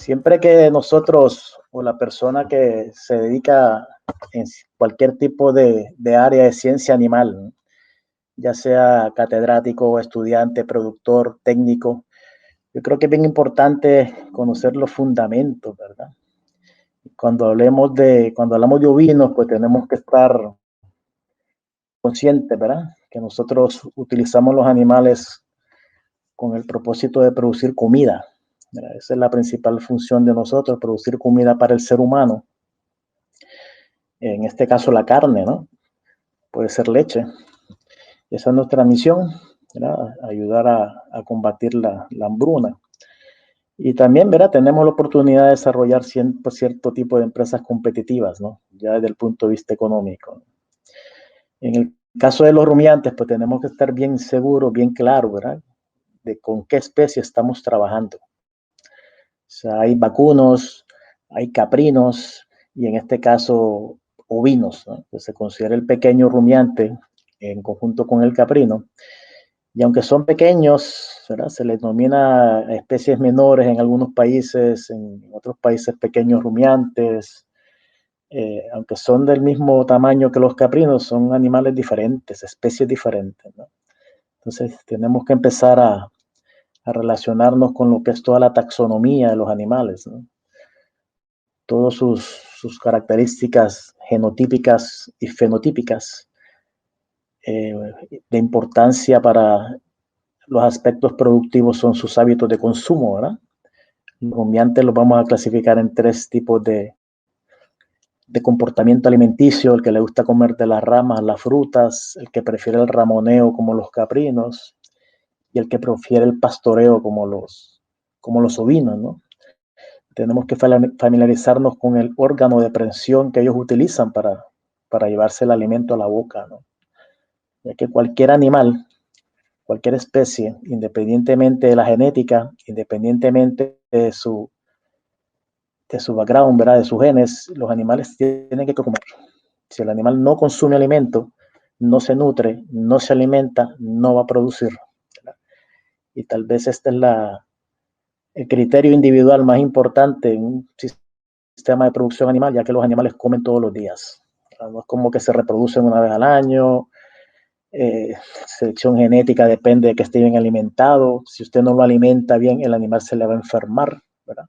Siempre que nosotros o la persona que se dedica en cualquier tipo de área de ciencia animal, ¿no? Ya sea catedrático, estudiante, productor, técnico, yo creo que es bien importante conocer los fundamentos, ¿verdad? Cuando hablamos de ovinos, pues tenemos que estar conscientes, ¿verdad? Que nosotros utilizamos los animales con el propósito de producir comida, ¿verdad? Esa es la principal función de nosotros, producir comida para el ser humano. En este caso la carne, ¿no? Puede ser leche. Esa es nuestra misión, ¿verdad? Ayudar a combatir la hambruna. Y también, ¿verdad? Tenemos la oportunidad de desarrollar cierto tipo de empresas competitivas, ¿no? Ya desde el punto de vista económico. En el caso de los rumiantes, pues tenemos que estar bien seguros, bien claros, ¿verdad? De con qué especie estamos trabajando. O sea, hay vacunos, hay caprinos y en este caso ovinos, ¿no? Que se considera el pequeño rumiante en conjunto con el caprino. Y aunque son pequeños, ¿verdad? Se les denomina especies menores en algunos países, en otros países pequeños rumiantes. Aunque son del mismo tamaño que los caprinos, son animales diferentes, especies diferentes, ¿no? Entonces tenemos que empezar a relacionarnos con lo que es toda la taxonomía de los animales, ¿no? Todas sus características genotípicas y fenotípicas de importancia para los aspectos productivos son sus hábitos de consumo, ¿verdad? Los rumiantes los vamos a clasificar en tres tipos de comportamiento alimenticio: el que le gusta comer de las ramas, las frutas, el que prefiere el ramoneo como los caprinos y el que prefiere el pastoreo como los ovinos, ¿no? Tenemos que familiarizarnos con el órgano de prensión que ellos utilizan para llevarse el alimento a la boca, ¿no? Ya que cualquier animal, cualquier especie, independientemente de la genética, independientemente de su background, ¿verdad? De sus genes, los animales tienen que comer. Si el animal no consume alimento, no se nutre, no se alimenta, no va a producir, ¿verdad? Y tal vez este es el criterio individual más importante en un sistema de producción animal, ya que los animales comen todos los días. No es como que se reproducen una vez al año. Selección genética depende de que esté bien alimentado. Si usted no lo alimenta bien, el animal se le va a enfermar, ¿verdad?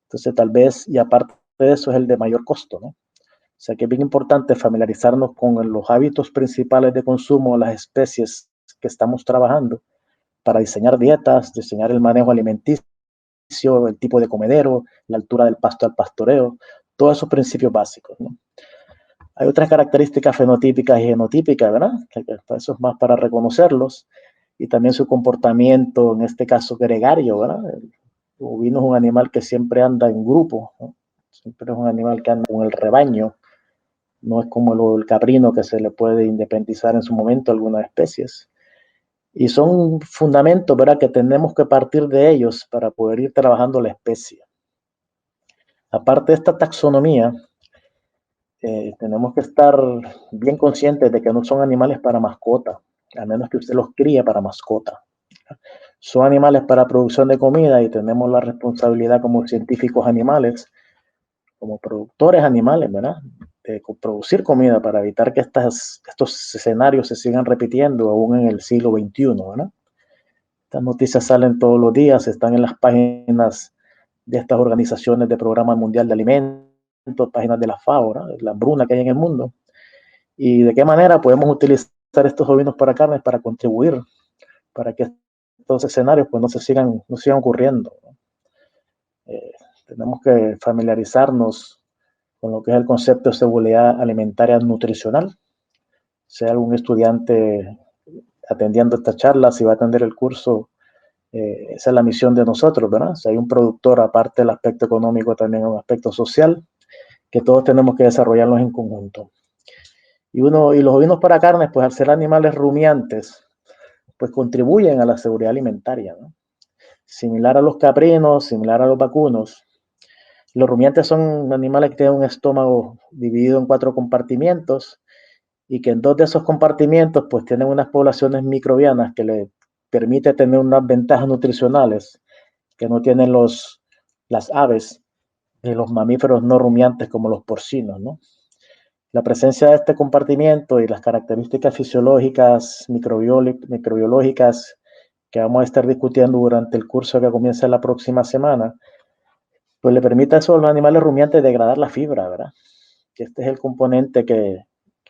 Entonces tal vez, y aparte de eso, es el de mayor costo, ¿no? O sea que es bien importante familiarizarnos con los hábitos principales de consumo de las especies que estamos trabajando para diseñar dietas, diseñar el manejo alimenticio, el tipo de comedero, la altura del pasto al pastoreo, todos esos principios básicos, ¿no? Hay otras características fenotípicas y genotípicas, ¿verdad? Que eso es más para reconocerlos, y también su comportamiento, en este caso gregario, ¿verdad? El ovino es un animal que siempre anda en grupo, ¿no? Siempre es un animal que anda con el rebaño. No es como el caprino, que se le puede independizar en su momento a algunas especies. Y son fundamentos, ¿verdad?, que tenemos que partir de ellos para poder ir trabajando la especie. Aparte de esta taxonomía, tenemos que estar bien conscientes de que no son animales para mascota, a menos que usted los críe para mascota. Son animales para producción de comida y tenemos la responsabilidad como científicos animales, como productores animales, ¿verdad?, de producir comida para evitar que estos escenarios se sigan repitiendo aún en el siglo XXI, ¿verdad? Estas noticias salen todos los días, están en las páginas de estas organizaciones de Programa Mundial de Alimentos, páginas de la FAO, ¿verdad?, la hambruna que hay en el mundo. Y de qué manera podemos utilizar estos ovinos para carnes para contribuir, para que estos escenarios pues no sigan ocurriendo, ¿no? Tenemos que familiarizarnos con lo que es el concepto de seguridad alimentaria nutricional. Sea algún estudiante atendiendo esta charla, si va a atender el curso, esa es la misión de nosotros, ¿verdad? Si hay un productor, aparte del aspecto económico, también un aspecto social, que todos tenemos que desarrollarlos en conjunto. Y los ovinos para carnes, pues al ser animales rumiantes, pues contribuyen a la seguridad alimentaria, ¿no? Similar a los caprinos, similar a los vacunos, los rumiantes son animales que tienen un estómago dividido en 4 compartimientos, y que en 2 de esos compartimientos pues tienen unas poblaciones microbianas que le permite tener unas ventajas nutricionales que no tienen los las aves y los mamíferos no rumiantes como los porcinos, ¿no? La presencia de este compartimiento y las características fisiológicas, microbiológicas que vamos a estar discutiendo durante el curso que comienza la próxima semana, pues le permite a esos animales rumiantes degradar la fibra, ¿verdad? Que este es el componente que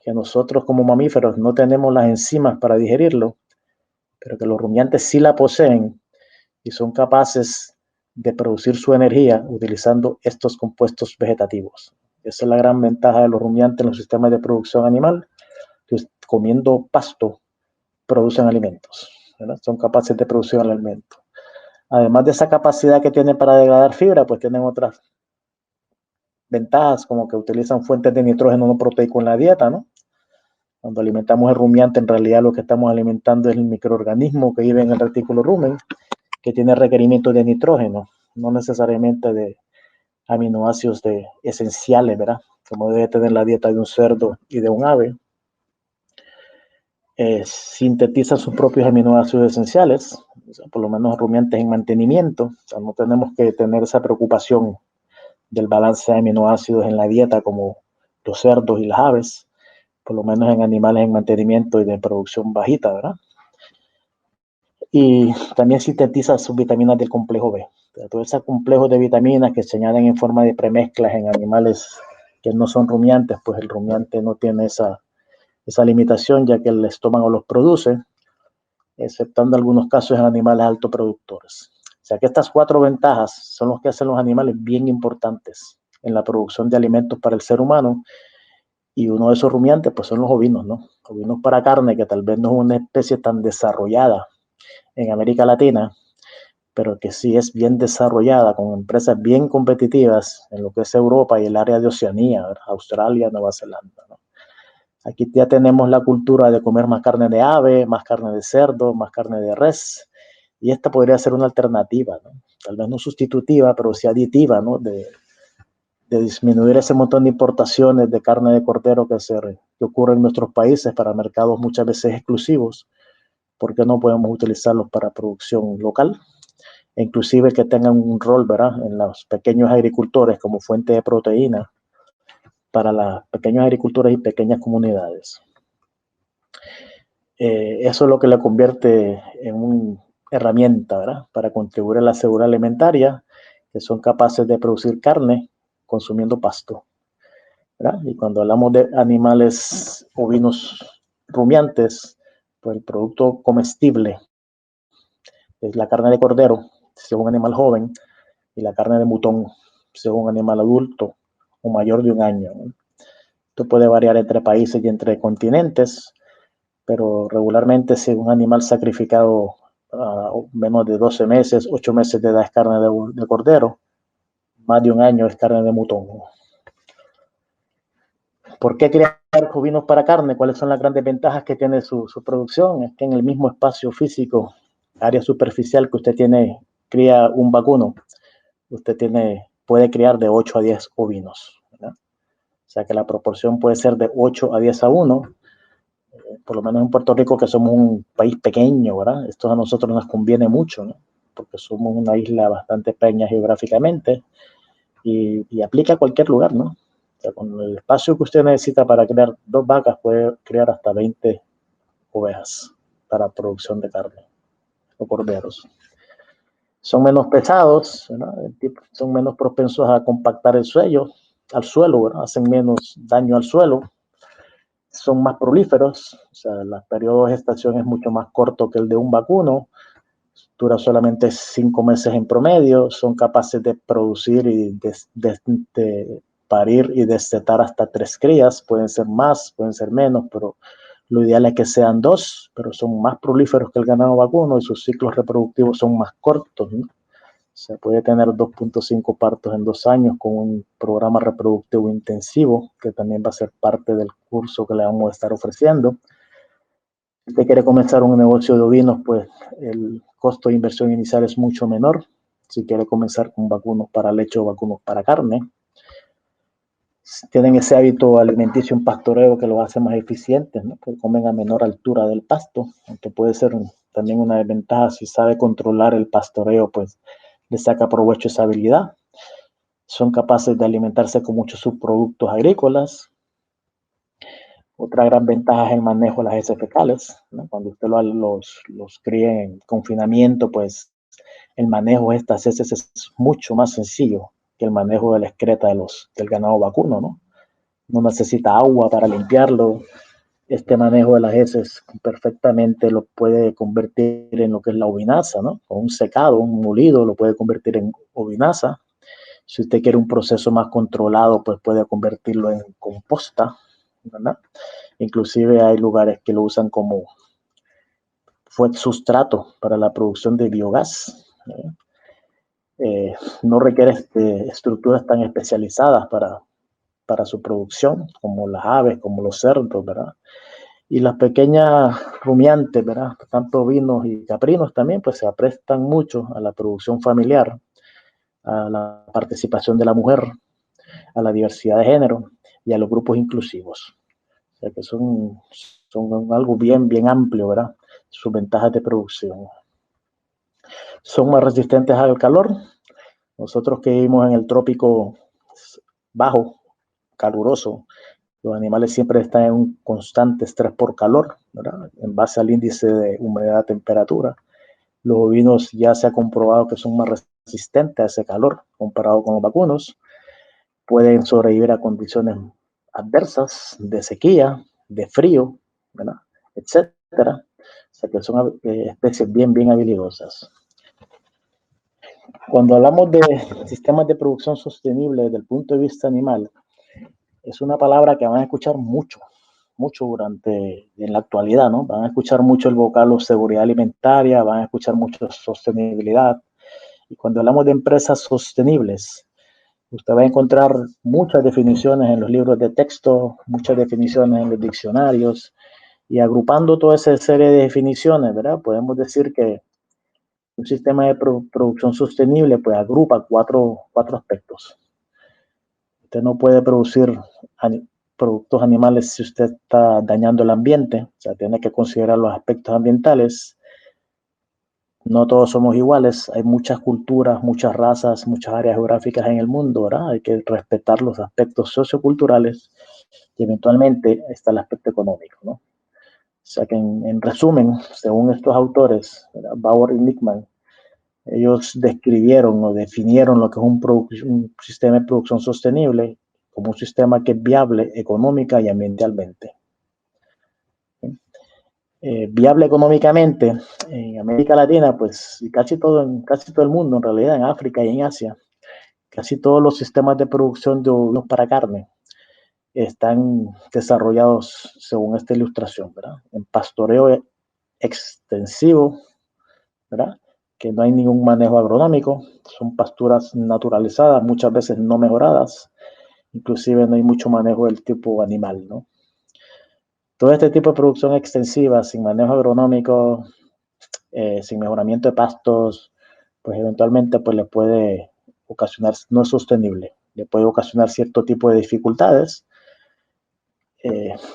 nosotros como mamíferos no tenemos las enzimas para digerirlo, pero que los rumiantes sí la poseen y son capaces de producir su energía utilizando estos compuestos vegetativos. Esa es la gran ventaja de los rumiantes en los sistemas de producción animal, que comiendo pasto producen alimentos, ¿verdad? Son capaces de producir alimentos. Además de esa capacidad que tienen para degradar fibra, pues tienen otras ventajas, como que utilizan fuentes de nitrógeno no proteico en la dieta, ¿no? Cuando alimentamos el rumiante, en realidad lo que estamos alimentando es el microorganismo que vive en el retículo rumen, que tiene requerimiento de nitrógeno, no necesariamente de aminoácidos esenciales, ¿verdad? Como debe tener la dieta de un cerdo y de un ave. Sintetizan sus propios aminoácidos esenciales, o sea, por lo menos rumiantes en mantenimiento, o sea, no tenemos que tener esa preocupación del balance de aminoácidos en la dieta como los cerdos y las aves, por lo menos en animales en mantenimiento y de producción bajita, ¿verdad? Y también sintetiza sus vitaminas del complejo B. Todos esos complejos de vitaminas que se añaden en forma de premezclas en animales que no son rumiantes, pues el rumiante no tiene esa limitación, ya que el estómago los produce, exceptando algunos casos en animales altoproductores. O sea que estas 4 ventajas son los que hacen los animales bien importantes en la producción de alimentos para el ser humano, y uno de esos rumiantes pues son los ovinos, ¿no? Ovinos para carne, que tal vez no es una especie tan desarrollada en América Latina, pero que sí es bien desarrollada, con empresas bien competitivas en lo que es Europa y el área de Oceanía, Australia, Nueva Zelanda, ¿no? Aquí ya tenemos la cultura de comer más carne de ave, más carne de cerdo, más carne de res, y esta podría ser una alternativa, ¿no? Tal vez no sustitutiva, pero sí aditiva, ¿no? De disminuir ese montón de importaciones de carne de cordero que ocurre en nuestros países para mercados muchas veces exclusivos, porque no podemos utilizarlos para producción local, e inclusive que tengan un rol, ¿verdad?, en los pequeños agricultores como fuente de proteína para los pequeños agricultores y pequeñas comunidades. Eso es lo que le convierte en una herramienta, ¿verdad?, para contribuir a la seguridad alimentaria, que son capaces de producir carne consumiendo pasto, ¿verdad? Y cuando hablamos de animales ovinos rumiantes, pues el producto comestible es la carne de cordero, si es un animal joven, y la carne de mutón, si es un animal adulto o mayor de un año, ¿no? Esto puede variar entre países y entre continentes, pero regularmente si un animal sacrificado a menos de 12 meses, 8 meses de edad es carne de cordero, más de un año es carne de mutón. ¿Por qué criar ovinos para carne? ¿Cuáles son las grandes ventajas que tiene su producción? Es que en el mismo espacio físico, área superficial que usted tiene, cría un vacuno, usted puede criar de 8 a 10 ovinos, ¿verdad? O sea que la proporción puede ser de 8 a 10 a 1, por lo menos en Puerto Rico, que somos un país pequeño, ¿verdad? Esto a nosotros nos conviene mucho, ¿no? Porque somos una isla bastante pequeña geográficamente y aplica a cualquier lugar, ¿no? O sea, con el espacio que usted necesita para crear 2 vacas, puede crear hasta 20 ovejas para producción de carne o corderos. Son menos pesados, ¿verdad? Son menos propensos a compactar al suelo, ¿verdad? Hacen menos daño al suelo, son más prolíferos, o sea, el periodo de gestación es mucho más corto que el de un vacuno, dura solamente 5 meses en promedio, son capaces de producir y de parir y destetar hasta 3 crías, pueden ser más, pueden ser menos, pero lo ideal es que sean 2, pero son más prolíferos que el ganado vacuno y sus ciclos reproductivos son más cortos, ¿no? Se puede tener 2.5 partos en 2 años con un programa reproductivo intensivo, que también va a ser parte del curso que le vamos a estar ofreciendo. Si usted quiere comenzar un negocio de ovinos, pues el costo de inversión inicial es mucho menor. Si quiere comenzar con vacunos para leche o vacunos para carne, tienen ese hábito alimenticio en pastoreo que los hace más eficientes, ¿no? Porque comen a menor altura del pasto, aunque puede ser también una desventaja. Si sabe controlar el pastoreo, pues le saca provecho esa habilidad. son capaces de alimentarse con muchos subproductos agrícolas. Otra gran ventaja es el manejo de las heces fecales, ¿no? Cuando usted los cría en confinamiento, pues el manejo de estas heces es mucho más sencillo que el manejo de la excreta del ganado vacuno, ¿no? No necesita agua para limpiarlo. Este manejo de las heces perfectamente lo puede convertir en lo que es la ovinaza, ¿no? Con un secado, un molido, lo puede convertir en ovinaza. Si usted quiere un proceso más controlado, pues puede convertirlo en composta, ¿verdad? Inclusive hay lugares que lo usan como sustrato para la producción de biogás. No requiere estructuras tan especializadas para su producción, como las aves, como los cerdos, ¿verdad? Y las pequeñas rumiantes, ¿verdad? Tanto ovinos y caprinos también, pues se aprestan mucho a la producción familiar, a la participación de la mujer, a la diversidad de género y a los grupos inclusivos. O sea que son algo bien amplio, ¿verdad? Sus ventajas de producción. Son más resistentes al calor. Nosotros que vivimos en el trópico bajo, caluroso, los animales siempre están en un constante estrés por calor, ¿verdad? En base al índice de humedad, temperatura. Los ovinos ya se ha comprobado que son más resistentes a ese calor comparado con los vacunos. Pueden sobrevivir a condiciones adversas de sequía, de frío, ¿verdad? Etcétera. O sea que son especies bien habilidosas. Cuando hablamos de sistemas de producción sostenible desde el punto de vista animal, es una palabra que van a escuchar mucho en la actualidad, ¿no? Van a escuchar mucho el vocablo seguridad alimentaria, van a escuchar mucho sostenibilidad. Y cuando hablamos de empresas sostenibles, usted va a encontrar muchas definiciones en los libros de texto, muchas definiciones en los diccionarios, y agrupando toda esa serie de definiciones, ¿verdad? Podemos decir que un sistema de producción sostenible pues agrupa cuatro aspectos. Usted no puede producir productos animales si usted está dañando el ambiente, o sea, tiene que considerar los aspectos ambientales. No todos somos iguales, hay muchas culturas, muchas razas, muchas áreas geográficas en el mundo, ¿verdad? Hay que respetar los aspectos socioculturales y eventualmente está el aspecto económico, ¿no? O sea que en resumen, según estos autores, ¿verdad? Bauer y Lickman, ellos describieron o definieron lo que es un sistema de producción sostenible como un sistema que es viable económica y ambientalmente. Viable económicamente en América Latina, pues y casi todo el mundo, en realidad en África y en Asia, casi todos los sistemas de producción de ovinos para carne están desarrollados según esta ilustración, ¿verdad? En pastoreo extensivo, ¿verdad? Que no hay ningún manejo agronómico, son pasturas naturalizadas, muchas veces no mejoradas, inclusive no hay mucho manejo del tipo animal, ¿no? Todo este tipo de producción extensiva, sin manejo agronómico, sin mejoramiento de pastos, pues eventualmente pues le puede ocasionar, no es sostenible, le puede ocasionar cierto tipo de dificultades.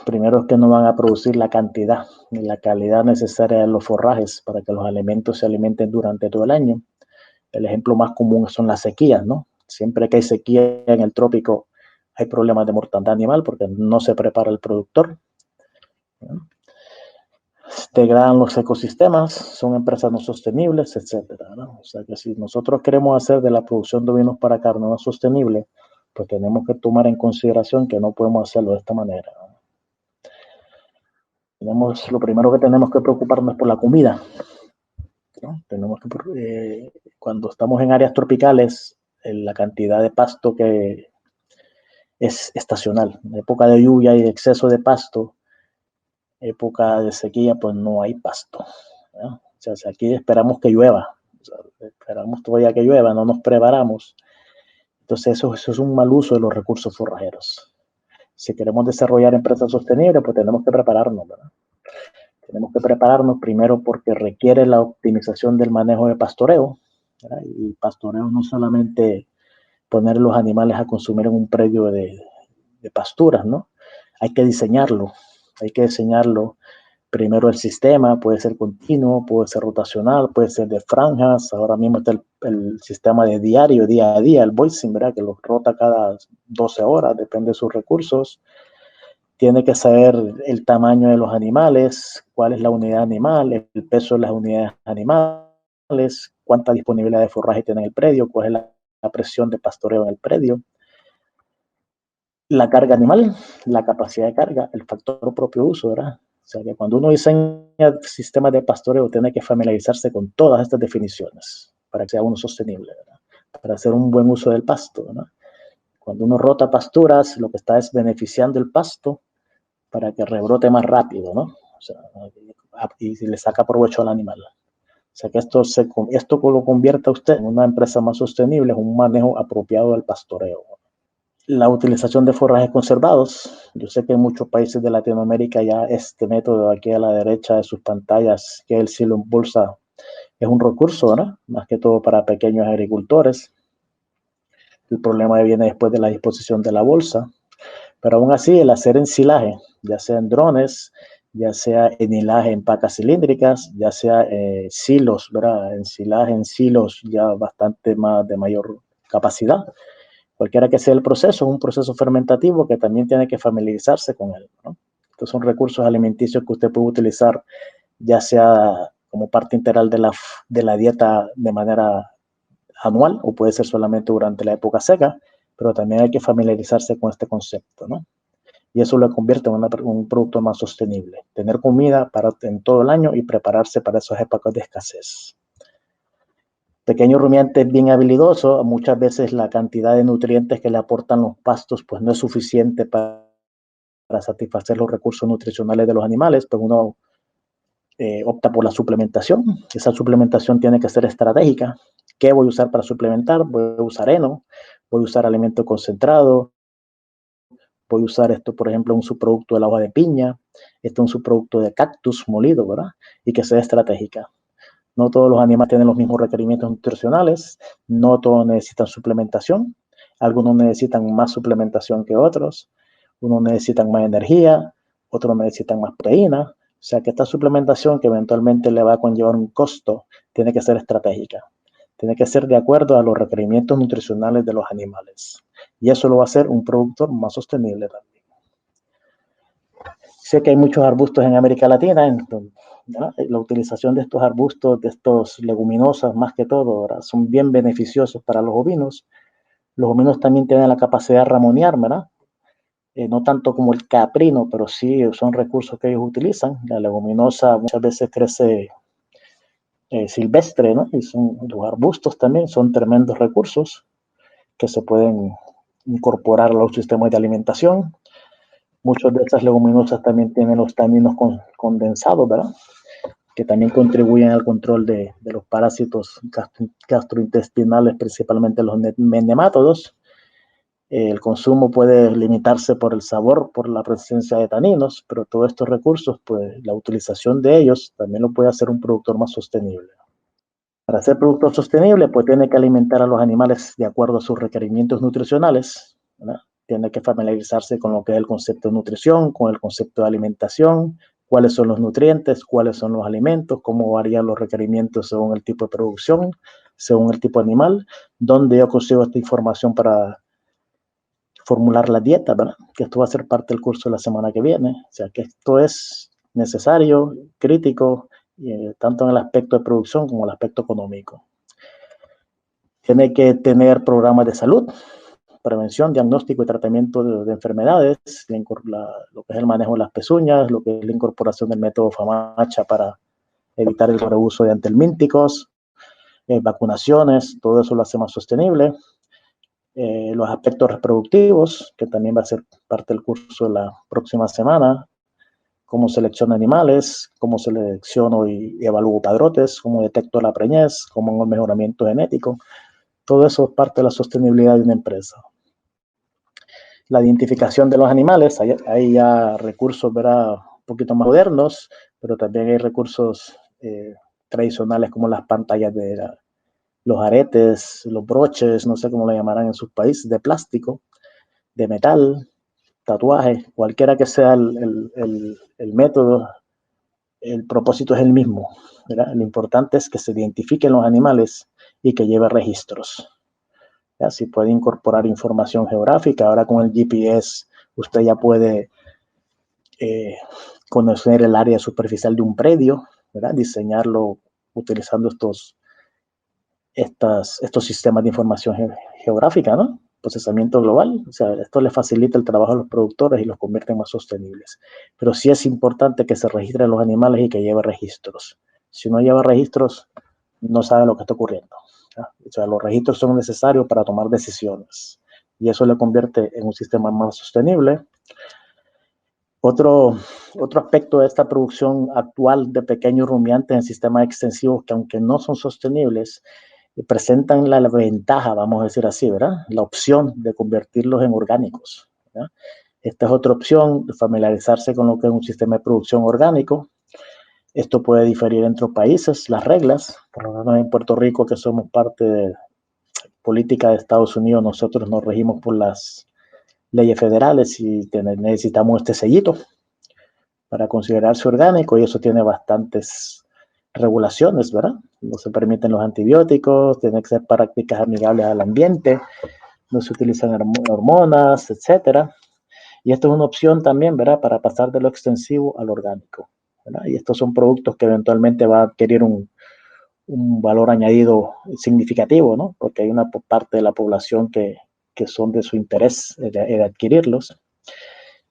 Primero es que no van a producir la cantidad ni la calidad necesaria de los forrajes para que los alimentos se alimenten durante todo el año. El ejemplo más común son las sequías, ¿no? Siempre que hay sequía en el trópico hay problemas de mortandad animal porque no se prepara el productor, ¿no? Degradan los ecosistemas, son empresas no sostenibles, etcétera, ¿no? O sea que si nosotros queremos hacer de la producción de vinos para carne no sostenible, pues tenemos que tomar en consideración que no podemos hacerlo de esta manera, ¿no? Lo primero que tenemos que preocuparnos es por la comida, ¿no? Cuando estamos en áreas tropicales, la cantidad de pasto que es estacional. En época de lluvia y exceso de pasto, época de sequía, pues no hay pasto, ¿no? O sea, si aquí esperamos que llueva, o sea, esperamos todavía que llueva, no nos preparamos. Entonces eso es un mal uso de los recursos forrajeros. Si queremos desarrollar empresas sostenibles, pues tenemos que prepararnos, ¿verdad? Tenemos que prepararnos primero porque requiere la optimización del manejo de pastoreo, ¿verdad? Y pastoreo no solamente poner los animales a consumir en un predio de pasturas, ¿no? Hay que diseñarlo primero el sistema, puede ser continuo, puede ser rotacional, puede ser de franjas. Ahora mismo está el sistema de diario, día a día, el voicing, ¿verdad? Que lo rota cada 12 horas, depende de sus recursos. Tiene que saber el tamaño de los animales, cuál es la unidad animal, el peso de las unidades animales, cuánta disponibilidad de forraje tiene en el predio, cuál es la presión de pastoreo en el predio, la carga animal, la capacidad de carga, el factor propio uso, ¿verdad? O sea que cuando uno diseña sistemas de pastoreo tiene que familiarizarse con todas estas definiciones para que sea uno sostenible, ¿verdad? Para hacer un buen uso del pasto, ¿verdad? Cuando uno rota pasturas, lo que está es beneficiando el pasto para que rebrote más rápido, ¿no? O sea, y le saca provecho al animal. O sea, que esto lo convierta a usted en una empresa más sostenible, es un manejo apropiado del pastoreo. La utilización de forrajes conservados. Yo sé que en muchos países de Latinoamérica ya este método aquí a la derecha de sus pantallas, que es el silo en bolsa, es un recurso, ¿no? Más que todo para pequeños agricultores. El problema viene después de la disposición de la bolsa. Pero aún así, el hacer ensilaje, ya sea en drones, ya sea enhilaje en pacas cilíndricas, ya sea silos, ¿verdad? Ensilaje en silos ya bastante más de mayor capacidad. Cualquiera que sea el proceso, es un proceso fermentativo que también tiene que familiarizarse con él, ¿no? Estos son recursos alimenticios que usted puede utilizar ya sea como parte integral de la dieta de manera anual o puede ser solamente durante la época seca, pero también hay que familiarizarse con este concepto, ¿no? Y eso lo convierte en un producto más sostenible. Tener comida en todo el año y prepararse para esas épocas de escasez. Pequeño rumiante bien habilidoso, muchas veces la cantidad de nutrientes que le aportan los pastos pues no es suficiente para satisfacer los recursos nutricionales de los animales, pues uno opta por la suplementación. Esa suplementación tiene que ser estratégica. ¿Qué voy a usar para suplementar? Voy a usar heno, voy a usar alimento concentrado, voy a usar esto, por ejemplo, un subproducto de la hoja de piña, esto es un subproducto de cactus molido, ¿verdad? Y que sea estratégica. No todos los animales tienen los mismos requerimientos nutricionales, no todos necesitan suplementación, algunos necesitan más suplementación que otros, unos necesitan más energía, otros necesitan más proteína, o sea que esta suplementación que eventualmente le va a conllevar un costo, tiene que ser estratégica, tiene que ser de acuerdo a los requerimientos nutricionales de los animales. Y eso lo va a hacer un productor más sostenible también. Sé que hay muchos arbustos en América Latina, ¿verdad? La utilización de estos arbustos, de estos leguminosas más que todo, ¿verdad? Son bien beneficiosos para los ovinos. Los ovinos también tienen la capacidad de ramonear, ¿verdad? No tanto como el caprino, pero sí son recursos que ellos utilizan. La leguminosa muchas veces crece silvestre, ¿no? Y los arbustos también son tremendos recursos que se pueden incorporar a los sistemas de alimentación. Muchas de estas leguminosas también tienen los taninos condensados, ¿verdad? Que también contribuyen al control de los parásitos gastrointestinales, principalmente los nemátodos. El consumo puede limitarse por el sabor, por la presencia de taninos, pero todos estos recursos, pues la utilización de ellos también lo puede hacer un productor más sostenible. Para ser productor sostenible, pues tiene que alimentar a los animales de acuerdo a sus requerimientos nutricionales, ¿verdad? Tiene que familiarizarse con lo que es el concepto de nutrición, con el concepto de alimentación, cuáles son los nutrientes, cuáles son los alimentos, cómo varían los requerimientos según el tipo de producción, según el tipo de animal, dónde yo consigo esta información para formular la dieta, ¿verdad? Que esto va a ser parte del curso de la semana que viene. O sea, que esto es necesario, crítico, tanto en el aspecto de producción como en el aspecto económico. Tiene que tener programas de salud, prevención, diagnóstico y tratamiento de enfermedades, lo que es el manejo de las pezuñas, lo que es la incorporación del método FAMACHA para evitar el reuso de antihelmínticos, vacunaciones, todo eso lo hace más sostenible. Los aspectos reproductivos, que también va a ser parte del curso de la próxima semana, cómo selecciono animales, cómo selecciono y evalúo padrotes, cómo detecto la preñez, cómo hago el mejoramiento genético. Todo eso es parte de la sostenibilidad de una empresa. La identificación de los animales, hay ya recursos, ¿verdad?, un poquito más modernos, pero también hay recursos tradicionales como las pantallas los aretes, los broches, no sé cómo lo llamarán en sus países, de plástico, de metal, tatuajes, cualquiera que sea el método, el propósito es el mismo, ¿verdad? Lo importante es que se identifiquen los animales y que lleve registros. ¿Ya? Si puede incorporar información geográfica, ahora con el GPS usted ya puede conocer el área superficial de un predio, ¿verdad? Diseñarlo utilizando estos sistemas de información geográfica, ¿no? Procesamiento global. O sea, esto le facilita el trabajo a los productores y los convierte en más sostenibles. Pero sí es importante que se registren los animales y que lleve registros. Si no lleva registros, no sabe lo que está ocurriendo. ¿Ya? O sea, los registros son necesarios para tomar decisiones y eso le convierte en un sistema más sostenible. Otro aspecto de esta producción actual de pequeños rumiantes en sistemas extensivos que aunque no son sostenibles, presentan la ventaja, vamos a decir así, ¿verdad? La opción de convertirlos en orgánicos, ¿verdad? Esta es otra opción, de familiarizarse con lo que es un sistema de producción orgánico. Esto puede diferir entre los países, las reglas, por lo menos en Puerto Rico, que somos parte de política de Estados Unidos, nosotros nos regimos por las leyes federales y necesitamos este sellito para considerarse orgánico y eso tiene bastantes regulaciones, ¿verdad? No se permiten los antibióticos, tiene que ser prácticas amigables al ambiente, no se utilizan hormonas, etcétera. Y esto es una opción también, ¿verdad? Para pasar de lo extensivo al orgánico, ¿verdad? Y estos son productos que eventualmente va a adquirir un valor añadido significativo, ¿no? Porque hay una parte de la población que son de su interés de adquirirlos.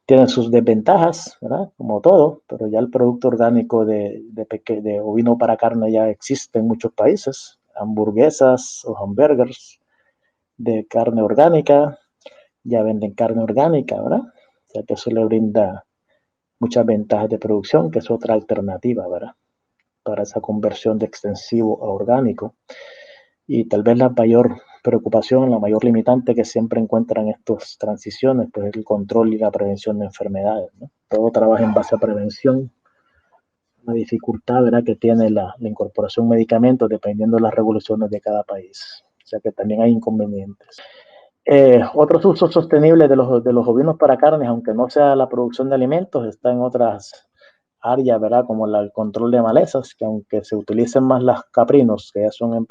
Tienen sus desventajas, ¿verdad? Como todo, pero ya el producto orgánico de ovino para carne ya existe en muchos países. Hamburguesas o hamburgers de carne orgánica, ya venden carne orgánica, ¿verdad? O sea que eso le brinda muchas ventajas de producción, que es otra alternativa, ¿verdad? Para esa conversión de extensivo a orgánico. Y tal vez la mayor preocupación, la mayor limitante que siempre encuentran estas transiciones, pues es el control y la prevención de enfermedades, ¿no? Todo trabaja en base a prevención. La dificultad, ¿verdad?, que tiene la incorporación de medicamentos dependiendo de las regulaciones de cada país. O sea que también hay inconvenientes. Otros usos sostenibles de los ovinos para carnes, aunque no sea la producción de alimentos, está en otras áreas, ¿verdad? Como el control de malezas, que aunque se utilicen más las caprinos, que ya son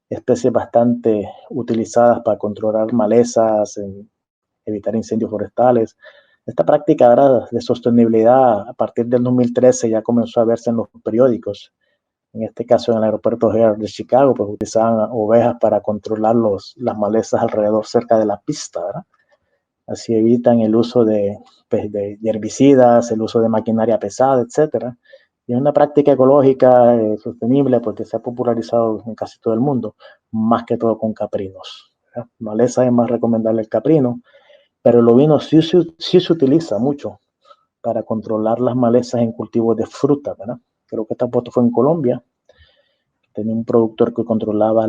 especies bastante utilizadas para controlar malezas, evitar incendios forestales. Esta práctica, ¿verdad?, de sostenibilidad a partir del 2013 ya comenzó a verse en los periódicos. En este caso, en el aeropuerto O'Hare de Chicago, pues utilizaban ovejas para controlar las malezas alrededor cerca de la pista, ¿verdad? Así evitan el uso de herbicidas, el uso de maquinaria pesada, etcétera. Y es una práctica ecológica sostenible porque se ha popularizado en casi todo el mundo, más que todo con caprinos, ¿verdad? Maleza es más recomendable el caprino, pero el ovino sí se utiliza mucho para controlar las malezas en cultivos de fruta, ¿verdad? Creo que esta foto fue en Colombia. Tenía un productor que controlaba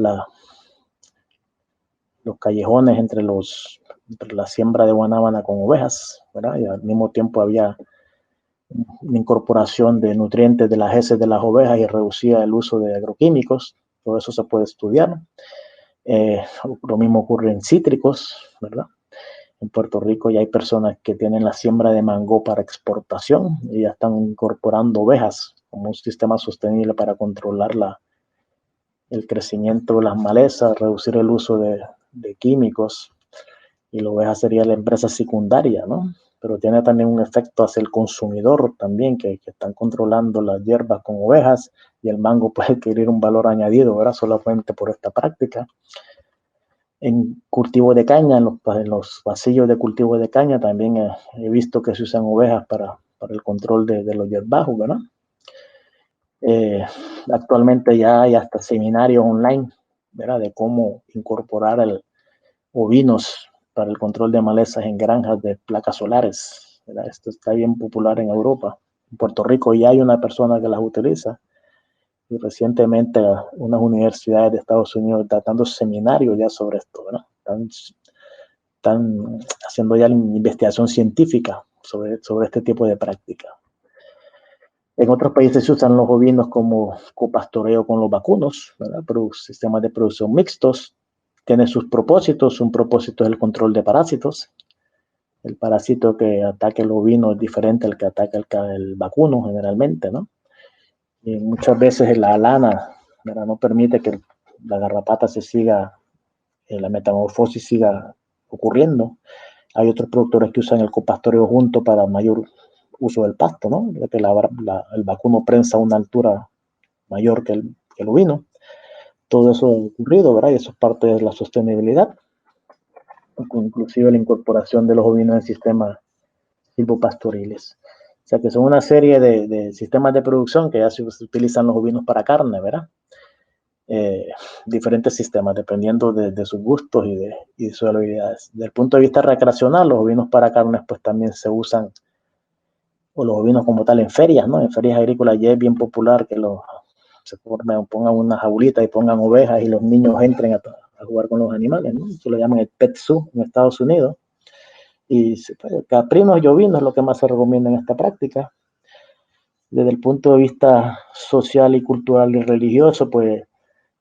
los callejones entre la siembra de guanábana con ovejas, ¿verdad? Y al mismo tiempo había una incorporación de nutrientes de las heces de las ovejas y reducía el uso de agroquímicos. Todo eso se puede estudiar. Lo mismo ocurre en cítricos, ¿verdad? En Puerto Rico ya hay personas que tienen la siembra de mango para exportación y ya están incorporando ovejas como un sistema sostenible para controlar el crecimiento de las malezas, reducir el uso de químicos, y la oveja sería la empresa secundaria, ¿no? Pero tiene también un efecto hacia el consumidor también, que están controlando las hierbas con ovejas y el mango puede adquirir un valor añadido, ¿verdad? Solamente por esta práctica. En cultivo de caña, en los pasillos de cultivo de caña también he visto que se usan ovejas para el control de los hierbajos, ¿verdad? Actualmente ya hay hasta seminarios online, ¿verdad?, de cómo incorporar ovinos para el control de malezas en granjas de placas solares, ¿verdad? Esto está bien popular en Europa. En Puerto Rico ya hay una persona que las utiliza y recientemente unas universidades de Estados Unidos están dando seminarios ya sobre esto, ¿verdad? Están haciendo ya investigación científica sobre este tipo de práctica. En otros países se usan los ovinos como copastoreo con los vacunos, ¿verdad? Sistemas de producción mixtos. Tiene sus propósitos. Un propósito es el control de parásitos. El parásito que ataca el ovino es diferente al que ataca el vacuno generalmente, ¿no? Y muchas veces la lana, ¿verdad?, no permite que la garrapata se siga, la metamorfosis siga ocurriendo. Hay otros productores que usan el copastoreo junto para mayor uso del pasto, ¿no? Ya que el vacuno prensa a una altura mayor que el ovino. Todo eso ha ocurrido, ¿verdad? Y eso es parte de la sostenibilidad, inclusive la incorporación de los ovinos en sistemas silvopastoriles. O sea que son una serie de sistemas de producción que ya se utilizan los ovinos para carne, ¿verdad? Diferentes sistemas, dependiendo de sus gustos y de sus habilidades. Desde el punto de vista recreacional, los ovinos para carnes pues también se usan, o los ovinos como tal, en ferias, ¿no? En ferias agrícolas ya es bien popular que se pongan unas jaulitas y pongan ovejas y los niños entren a jugar con los animales, ¿no? Eso lo llaman el pet zoo en Estados Unidos. Y pues, caprinos y ovinos es lo que más se recomienda en esta práctica. Desde el punto de vista social y cultural y religioso, pues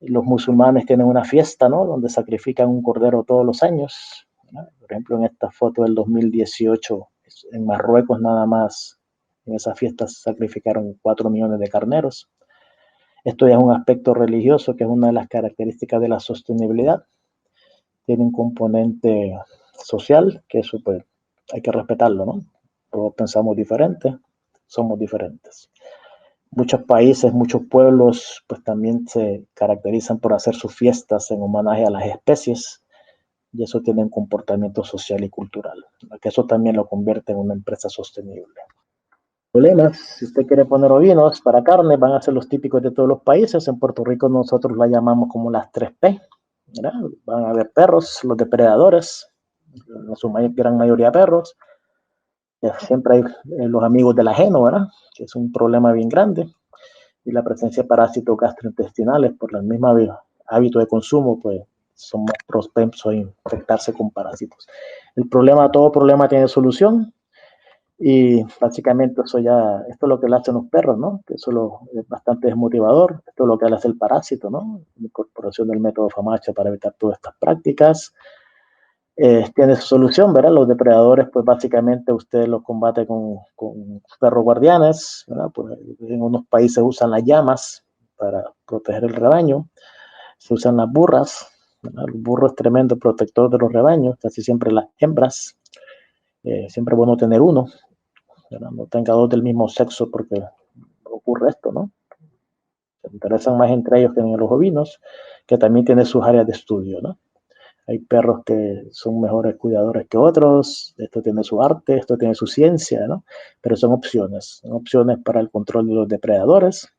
los musulmanes tienen una fiesta, ¿no?, donde sacrifican un cordero todos los años, ¿no? Por ejemplo, en esta foto del 2018, en Marruecos nada más, en esa fiesta se sacrificaron 4 millones de carneros. Esto ya es un aspecto religioso, que es una de las características de la sostenibilidad. Tiene un componente social, que eso pues hay que respetarlo, ¿no? Todos pensamos diferente, somos diferentes. Muchos países, muchos pueblos, pues también se caracterizan por hacer sus fiestas en homenaje a las especies, y eso tiene un comportamiento social y cultural, que eso también lo convierte en una empresa sostenible. Problemas, si usted quiere poner ovinos para carne, van a ser los típicos de todos los países. En Puerto Rico nosotros la llamamos como las 3P, ¿verdad? Van a haber perros, los depredadores, en su gran mayoría perros. Siempre hay los amigos del ajeno, ¿verdad?, que es un problema bien grande. Y la presencia de parásitos gastrointestinales por el mismo hábito de consumo, pues son más propensos a infectarse con parásitos. Todo problema tiene solución, y básicamente esto es lo que le hacen los perros, ¿no? Que eso es bastante desmotivador. Esto es lo que le hace el parásito, ¿no? La incorporación del método FAMACHA para evitar todas estas prácticas. Tiene su solución, ¿verdad? Los depredadores, pues básicamente usted los combate con perros guardianes, ¿verdad? Pues en unos países usan las llamas para proteger el rebaño, se usan las burras, ¿verdad? El burro es tremendo protector de los rebaños, casi siempre las hembras, siempre es bueno tener uno, ¿verdad? No tenga dos del mismo sexo, porque ocurre esto, ¿no? Se interesan más entre ellos que en los ovinos, que también tiene sus áreas de estudio, ¿no? Hay perros que son mejores cuidadores que otros, esto tiene su arte, esto tiene su ciencia, ¿no? Pero son opciones para el control de los depredadores.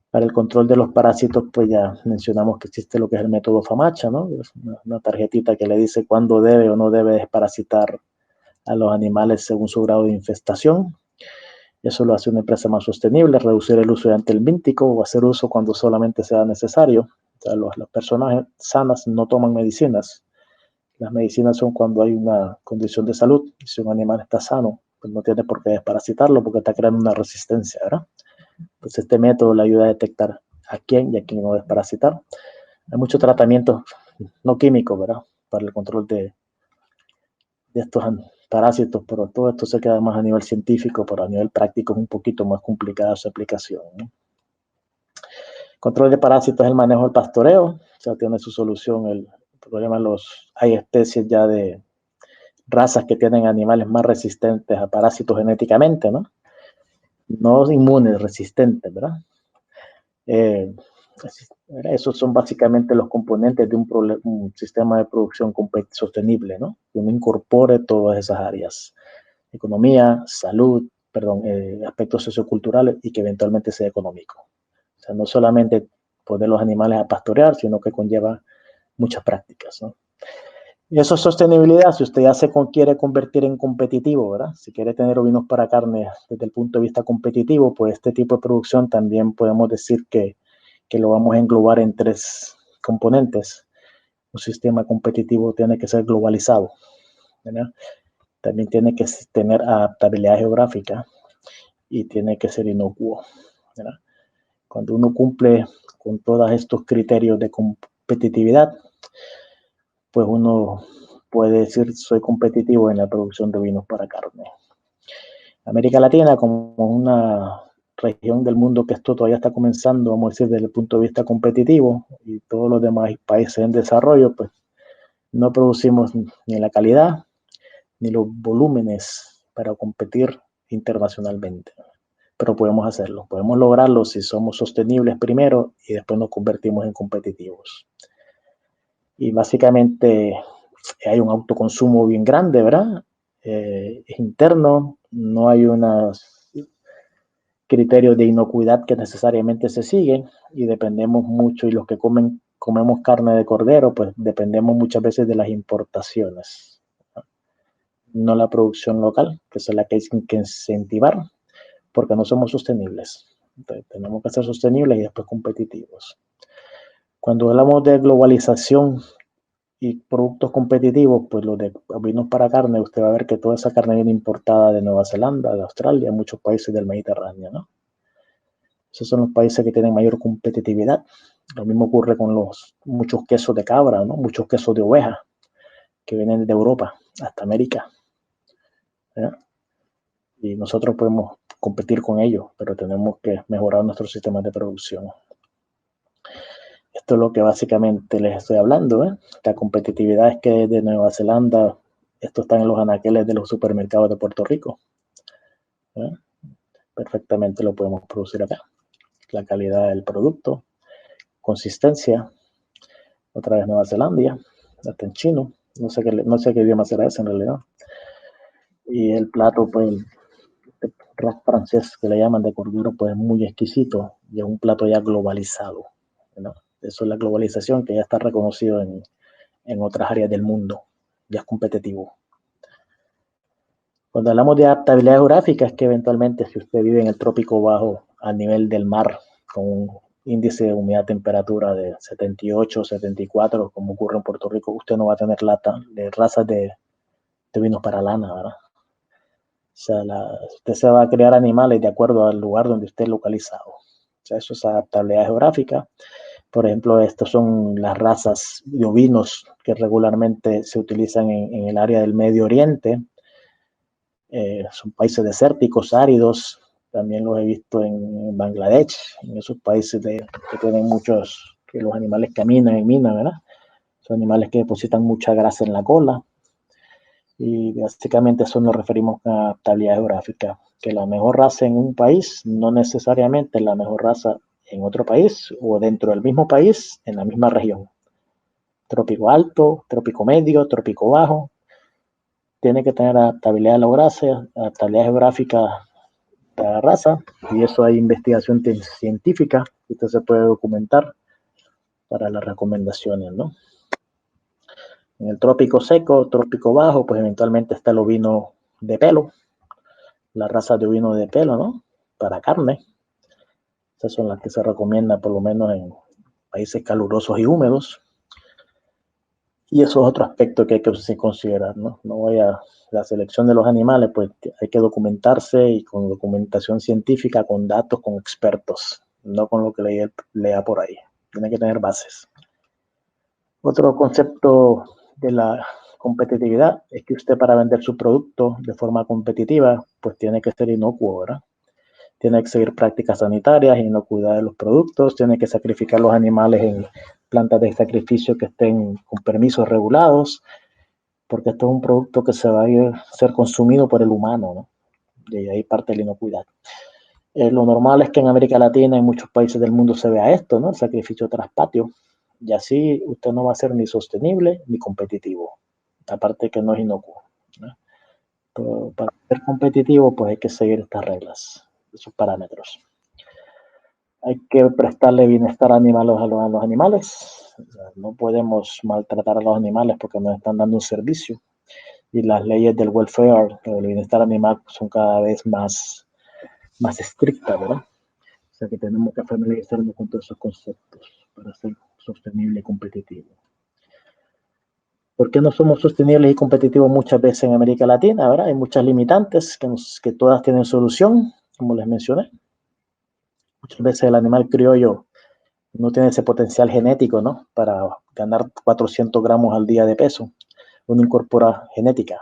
Para el control de los parásitos, pues ya mencionamos que existe lo que es el método FAMACHA, ¿no? Es una tarjetita que le dice cuándo debe o no debe desparasitar a los animales según su grado de infestación. Eso lo hace una empresa más sostenible, reducir el uso de antihelmíntico o hacer uso cuando solamente sea necesario. O sea, las personas sanas no toman medicinas. Las medicinas son cuando hay una condición de salud, y si un animal está sano, pues no tiene por qué desparasitarlo porque está creando una resistencia, ¿verdad? Entonces este método le ayuda a detectar a quién y a quién no desparasitar. Hay muchos tratamientos no químicos, ¿verdad?, para el control de estos parásitos, pero todo esto se queda más a nivel científico, pero a nivel práctico es un poquito más complicada su aplicación, ¿no? Control de parásitos es el manejo del pastoreo, o sea, tiene su solución el problema. Hay especies ya de razas que tienen animales más resistentes a parásitos genéticamente, ¿no? No inmunes, resistentes, ¿verdad? Esos son básicamente los componentes de un sistema de producción sostenible, ¿no? Que uno incorpore todas esas áreas: economía, salud, aspectos socioculturales, y que eventualmente sea económico. O sea, no solamente poner los animales a pastorear, sino que conlleva muchas prácticas, ¿no? Y eso es sostenibilidad. Si usted ya quiere convertir en competitivo, ¿verdad? Si quiere tener ovinos para carne desde el punto de vista competitivo, pues este tipo de producción también podemos decir que lo vamos a englobar en 3 componentes. Un sistema competitivo tiene que ser globalizado, ¿verdad? También tiene que tener adaptabilidad geográfica y tiene que ser inocuo, ¿verdad? Cuando uno cumple con todos estos criterios de competitividad, pues uno puede decir soy competitivo en la producción de vinos para carne. América Latina, como una región del mundo que esto todavía está comenzando, vamos a decir, desde el punto de vista competitivo, y todos los demás países en desarrollo, pues no producimos ni la calidad ni los volúmenes para competir internacionalmente. Pero podemos hacerlo, podemos lograrlo si somos sostenibles primero y después nos convertimos en competitivos. Y básicamente hay un autoconsumo bien grande, ¿verdad? Es interno, no hay unos criterios de inocuidad que necesariamente se siguen y dependemos mucho, y los que comemos carne de cordero, pues dependemos muchas veces de las importaciones, no la producción local, que es la que hay que incentivar, porque no somos sostenibles. Entonces, tenemos que ser sostenibles y después competitivos. Cuando hablamos de globalización y productos competitivos, pues los de vinos para carne, usted va a ver que toda esa carne viene importada de Nueva Zelanda, de Australia, muchos países del Mediterráneo, ¿no? Esos son los países que tienen mayor competitividad. Lo mismo ocurre con muchos quesos de cabra, ¿no? Muchos quesos de oveja que vienen de Europa hasta América, ¿verdad? Y nosotros podemos competir con ellos, pero tenemos que mejorar nuestros sistemas de producción. Esto es lo que básicamente les estoy hablando, ¿eh? La competitividad es que desde Nueva Zelanda, esto está en los anaqueles de los supermercados de Puerto Rico, ¿eh? Perfectamente lo podemos producir acá. La calidad del producto, consistencia, otra vez Nueva Zelanda, hasta en chino, no sé qué idioma será ese en realidad. Y el plato, pues, el rack francés que le llaman de cordero, pues es muy exquisito y es un plato ya globalizado, ¿no? Eso es la globalización, que ya está reconocido en otras áreas del mundo, ya es competitivo. Cuando hablamos de adaptabilidad geográfica, es que eventualmente si usted vive en el trópico bajo al nivel del mar, con un índice de humedad temperatura de 78, 74, como ocurre en Puerto Rico, usted no va a tener razas de vinos para lana, ¿verdad? O sea, usted se va a crear animales de acuerdo al lugar donde esté localizado. O sea, eso es adaptabilidad geográfica. Por ejemplo, estas son las razas de ovinos que regularmente se utilizan en el área del Medio Oriente. Son países desérticos, áridos. También los he visto en Bangladesh, en esos países que tienen que los animales caminan y minan, ¿verdad? Son animales que depositan mucha grasa en la cola. Y básicamente eso nos referimos a adaptabilidad geográfica, que la mejor raza en un país no necesariamente es la mejor raza en otro país o dentro del mismo país en la misma región. Trópico alto, trópico medio, trópico bajo. Tiene que tener adaptabilidad a la gracia, adaptabilidad geográfica de la raza, y eso hay investigación científica que usted se puede documentar para las recomendaciones, ¿no? En el trópico seco, trópico bajo, pues eventualmente está el ovino de pelo, la raza de ovino de pelo, ¿no? Para carne. Esas son las que se recomiendan por lo menos en países calurosos y húmedos. Y eso es otro aspecto que hay que considerar, ¿no? La selección de los animales, pues hay que documentarse, y con documentación científica, con datos, con expertos, no con lo que lea por ahí. Tiene que tener bases. Otro concepto de la competitividad es que usted, para vender su producto de forma competitiva, pues tiene que ser inocuo, ¿verdad? Tiene que seguir prácticas sanitarias, inocuidad de los productos, tiene que sacrificar los animales en plantas de sacrificio que estén con permisos regulados, porque esto es un producto que se va a ser consumido por el humano, ¿no? De ahí parte de la inocuidad. Lo normal es que en América Latina y en muchos países del mundo se vea esto, ¿no? El sacrificio tras patio. Y así usted no va a ser ni sostenible ni competitivo. Aparte que no es inocuo, ¿no? Pero para ser competitivo, pues hay que seguir estas reglas, esos parámetros. Hay que prestarle bienestar animal a los animales. O sea, no podemos maltratar a los animales porque nos están dando un servicio. Y las leyes del welfare, del bienestar animal, son cada vez más estrictas, ¿verdad? O sea que tenemos que familiarizarnos con todos esos conceptos para ser sostenible y competitivo. ¿Por qué no somos sostenibles y competitivos muchas veces en América Latina? ¿Verdad? Hay muchas limitantes que todas tienen solución, como les mencioné. Muchas veces el animal criollo no tiene ese potencial genético, ¿no? Para ganar 400 gramos al día de peso. uno incorpora genética,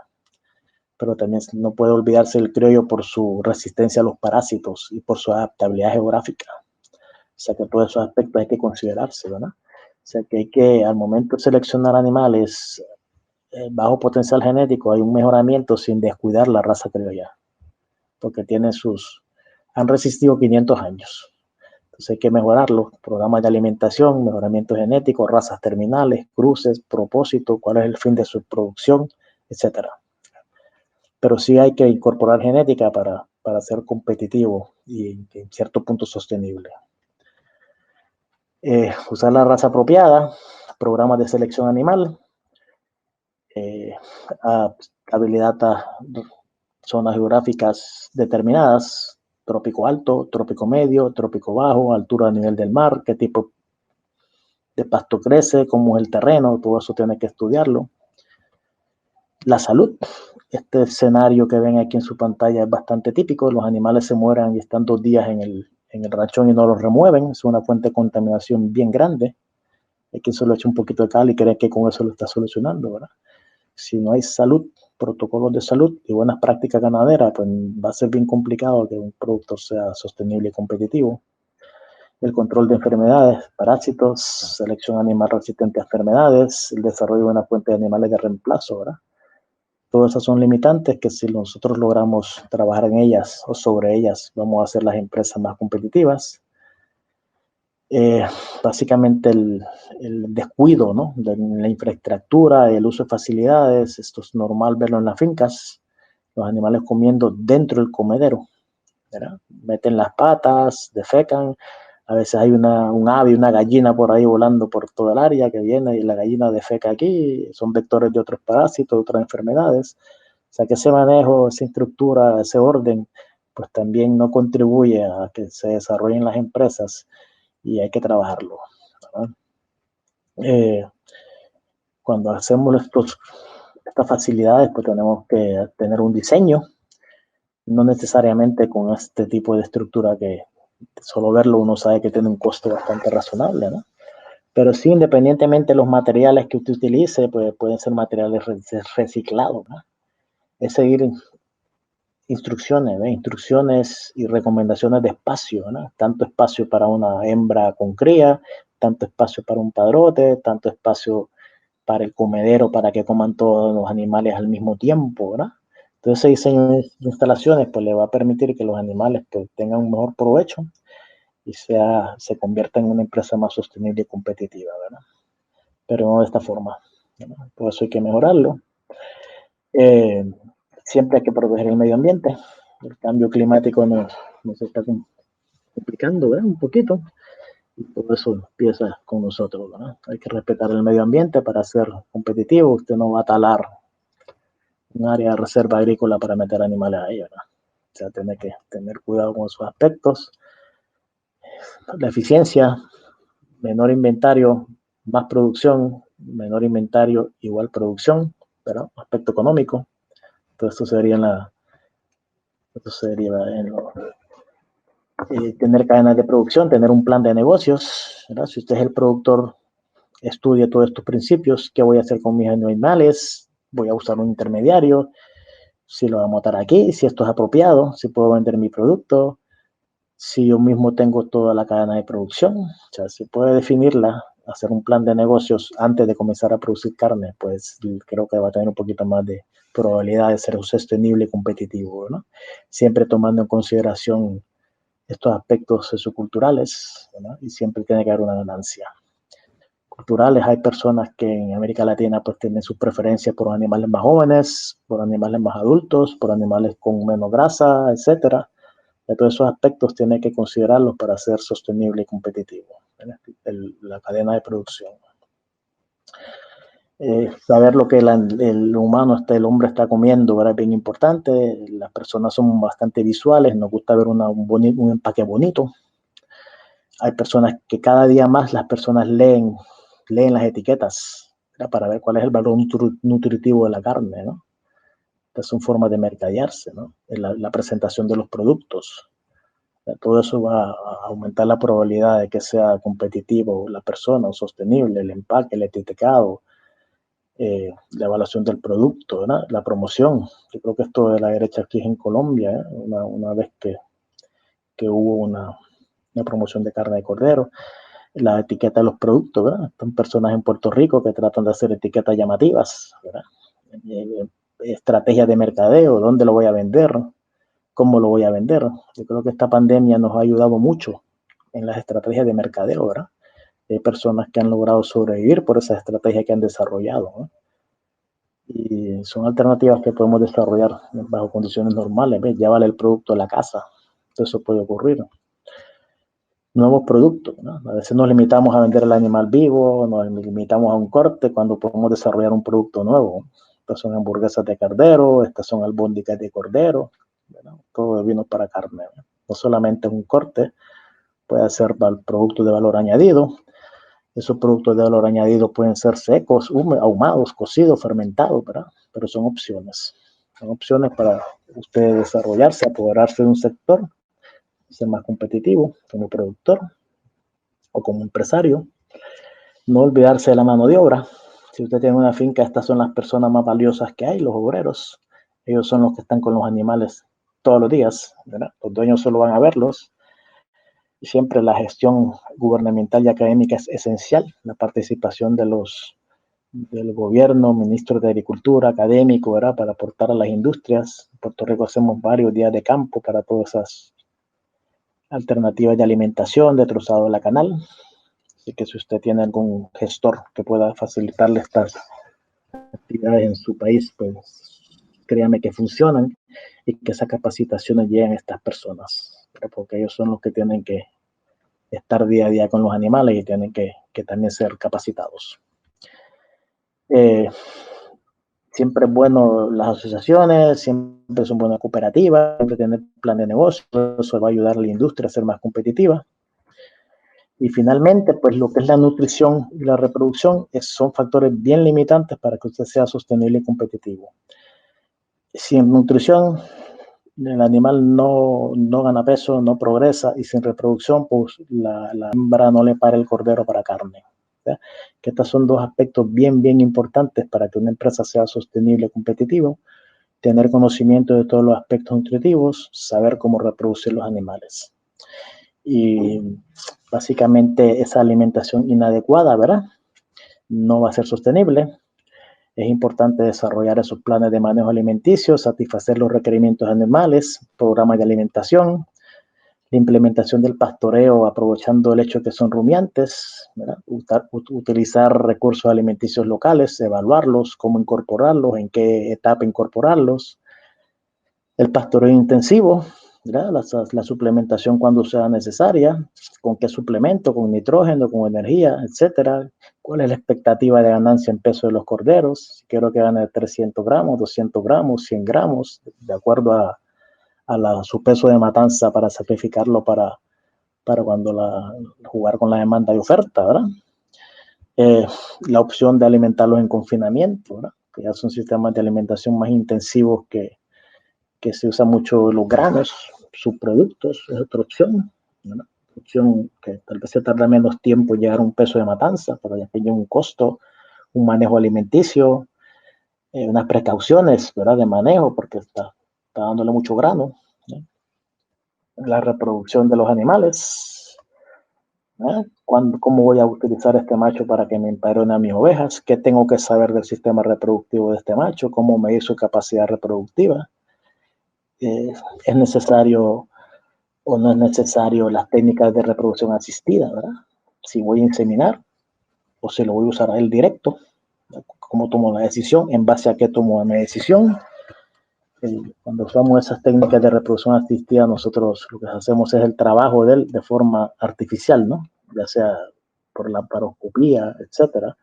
pero también no puede olvidarse el criollo por su resistencia a los parásitos y por su adaptabilidad geográfica. O sea que todos esos aspectos hay que considerarse, ¿verdad? O sea que hay que, al momento de seleccionar animales bajo potencial genético, hay un mejoramiento sin descuidar la raza criolla, porque han resistido 500 años. Entonces hay que mejorarlo, programas de alimentación, mejoramiento genético, razas terminales, cruces, propósito, cuál es el fin de su producción, etcétera. Pero sí hay que incorporar genética para ser competitivo y en cierto punto sostenible. Usar la raza apropiada, programas de selección animal, habilidad a zonas geográficas determinadas, trópico alto, trópico medio, trópico bajo, altura a nivel del mar, qué tipo de pasto crece, cómo es el terreno, todo eso tiene que estudiarlo. La salud, este escenario que ven aquí en su pantalla es bastante típico, los animales se mueren y están 2 días en el ranchón y no los remueven, es una fuente de contaminación bien grande. Hay quien solo echa un poquito de cal y cree que con eso lo está solucionando, ¿verdad? Si no hay salud, protocolos de salud y buenas prácticas ganaderas, pues va a ser bien complicado que un producto sea sostenible y competitivo. El control de enfermedades, parásitos, selección animal resistente a enfermedades, el desarrollo de una fuente de animales de reemplazo, ¿verdad? Todas esas son limitantes que si nosotros logramos trabajar en ellas o sobre ellas, vamos a hacer las empresas más competitivas. Básicamente el descuido, ¿no?, de la infraestructura, el uso de facilidades, esto es normal verlo en las fincas, los animales comiendo dentro del comedero, ¿verdad? Meten las patas, defecan, a veces hay un ave, una gallina por ahí volando por toda el área que viene y la gallina defeca aquí, son vectores de otros parásitos, de otras enfermedades, o sea que ese manejo, esa estructura, ese orden, pues también no contribuye a que se desarrollen las empresas y hay que trabajarlo, ¿verdad? Cuando hacemos estas facilidades, pues tenemos que tener un diseño, no necesariamente con este tipo de estructura que solo verlo uno sabe que tiene un costo bastante razonable, ¿no? Pero sí, independientemente de los materiales que usted utilice, pues pueden ser materiales reciclados, ¿no? Es seguir instrucciones y recomendaciones de espacio, ¿no? Tanto espacio para una hembra con cría, tanto espacio para un padrote, tanto espacio para el comedero, para que coman todos los animales al mismo tiempo, ¿verdad? Entonces ese diseño de instalaciones pues le va a permitir que los animales pues, tengan un mejor provecho y se convierta en una empresa más sostenible y competitiva, ¿verdad? Pero no de esta forma, ¿verdad? Por eso hay que mejorarlo. Siempre hay que proteger el medio ambiente. El cambio climático nos está complicando, ¿verdad? Un poquito. Y todo eso empieza con nosotros, ¿verdad? Hay que respetar el medio ambiente para ser competitivo. Usted no va a talar un área de reserva agrícola para meter animales ahí, ¿verdad? O sea, tiene que tener cuidado con esos aspectos. La eficiencia, menor inventario, más producción, menor inventario, igual producción, ¿verdad? Aspecto económico. Todo esto sería tener cadenas de producción, tener un plan de negocios, ¿verdad? Si usted es el productor, estudie todos estos principios, qué voy a hacer con mis animales, voy a usar un intermediario, si lo voy a montar aquí, si esto es apropiado, si puedo vender mi producto, si yo mismo tengo toda la cadena de producción, o sea, si puede definirla, hacer un plan de negocios antes de comenzar a producir carne, pues creo que va a tener un poquito más de probabilidad de ser sostenible y competitivo, ¿no? Siempre tomando en consideración estos aspectos socioculturales, ¿no? Y siempre tiene que haber una ganancia. Culturales, hay personas que en América Latina pues tienen sus preferencias por animales más jóvenes, por animales más adultos, por animales con menos grasa, etcétera. De todos esos aspectos tiene que considerarlos para ser sostenible y competitivo, la cadena de producción. Saber lo que el humano, el hombre está comiendo, ¿verdad? Es bien importante. Las personas son bastante visuales, nos gusta ver un empaque bonito. Hay personas que cada día más las personas leen las etiquetas, ¿verdad? Para ver cuál es el valor nutritivo de la carne, ¿no? Estas son formas de mercadearse, ¿no? La presentación de los productos. Todo eso va a aumentar la probabilidad de que sea competitivo la persona o sostenible, el empaque, el etiquetado, la evaluación del producto, ¿verdad? La promoción. Yo creo que esto de la derecha aquí es en Colombia, una vez que hubo una promoción de carne de cordero, la etiqueta de los productos, ¿verdad? Son personas en Puerto Rico que tratan de hacer etiquetas llamativas, ¿verdad? Estrategias de mercadeo, dónde lo voy a vender, cómo lo voy a vender. Yo creo que esta pandemia nos ha ayudado mucho en las estrategias de mercadeo, ¿verdad? Hay personas que han logrado sobrevivir por esas estrategias que han desarrollado, ¿no? Y son alternativas que podemos desarrollar bajo condiciones normales, ¿ves? Llevarle el producto a la casa, eso puede ocurrir. Nuevos productos, ¿no? A veces nos limitamos a vender el animal vivo, nos limitamos a un corte cuando podemos desarrollar un producto nuevo. Estas son hamburguesas de cordero, estas son albóndigas de cordero, ¿no? Todo vino para carne, ¿no? No solamente un corte, puede ser producto de valor añadido. Esos productos de valor añadido pueden ser secos, ahumados, cocidos, fermentados, ¿verdad? Pero son opciones. Son opciones para usted desarrollarse, apoderarse de un sector, ser más competitivo como productor o como empresario. No olvidarse de la mano de obra. Si usted tiene una finca, estas son las personas más valiosas que hay, los obreros. Ellos son los que están con los animales todos los días, ¿verdad? Los dueños solo van a verlos. Siempre la gestión gubernamental y académica es esencial, la participación del gobierno, ministros de Agricultura, académico, ¿verdad? Para aportar a las industrias. En Puerto Rico hacemos varios días de campo para todas esas alternativas de alimentación, de trozado de la canal. Así que si usted tiene algún gestor que pueda facilitarle estas actividades en su país, pues créame que funcionan y que esas capacitaciones lleguen a estas personas, porque ellos son los que tienen que estar día a día con los animales y tienen que también ser capacitados. Siempre es bueno las asociaciones, siempre son buenas cooperativas, siempre tener plan de negocio, eso va a ayudar a la industria a ser más competitiva. Y finalmente, pues lo que es la nutrición y la reproducción son factores bien limitantes para que usted sea sostenible y competitivo. Sin nutrición, el animal no gana peso, no progresa, y sin reproducción, pues la hembra no le para el cordero para carne. ¿Ya? Que estos son dos aspectos bien importantes para que una empresa sea sostenible y competitiva. Tener conocimiento de todos los aspectos nutritivos, saber cómo reproducir los animales. Y básicamente esa alimentación inadecuada, ¿verdad? No va a ser sostenible. Es importante desarrollar esos planes de manejo alimenticio, satisfacer los requerimientos animales, programas de alimentación, la implementación del pastoreo, aprovechando el hecho que son rumiantes, ¿verdad? Utilizar recursos alimenticios locales, evaluarlos, cómo incorporarlos, en qué etapa incorporarlos. El pastoreo intensivo, ¿verdad? La suplementación cuando sea necesaria, con qué suplemento, con nitrógeno, con energía, etcétera. ¿Cuál es la expectativa de ganancia en peso de los corderos? Si quiero que gane 300 gramos, 200 gramos, 100 gramos, de acuerdo a su peso de matanza para sacrificarlo para cuando jugar con la demanda y oferta, ¿verdad? La opción de alimentarlos en confinamiento, ¿verdad? Que ya son sistemas de alimentación más intensivos que se usa mucho los granos, subproductos, es otra opción, ¿verdad? Opción que tal vez se tarda menos tiempo en llegar a un peso de matanza, pero ya tiene un costo, un manejo alimenticio, unas precauciones, ¿verdad? De manejo, porque está dándole mucho grano, ¿no? La reproducción de los animales, ¿eh? ¿Cómo voy a utilizar este macho para que me emparone a mis ovejas? ¿Qué tengo que saber del sistema reproductivo de este macho? ¿Cómo medir su capacidad reproductiva? ¿Es necesario o no es necesario las técnicas de reproducción asistida, ¿verdad? Si voy a inseminar o si lo voy a usar a él directo, ¿cómo tomo la decisión? ¿En base a qué tomo la decisión? Cuando usamos esas técnicas de reproducción asistida, nosotros lo que hacemos es el trabajo de él de forma artificial, ¿no? Ya sea por la paroscopía, etcétera,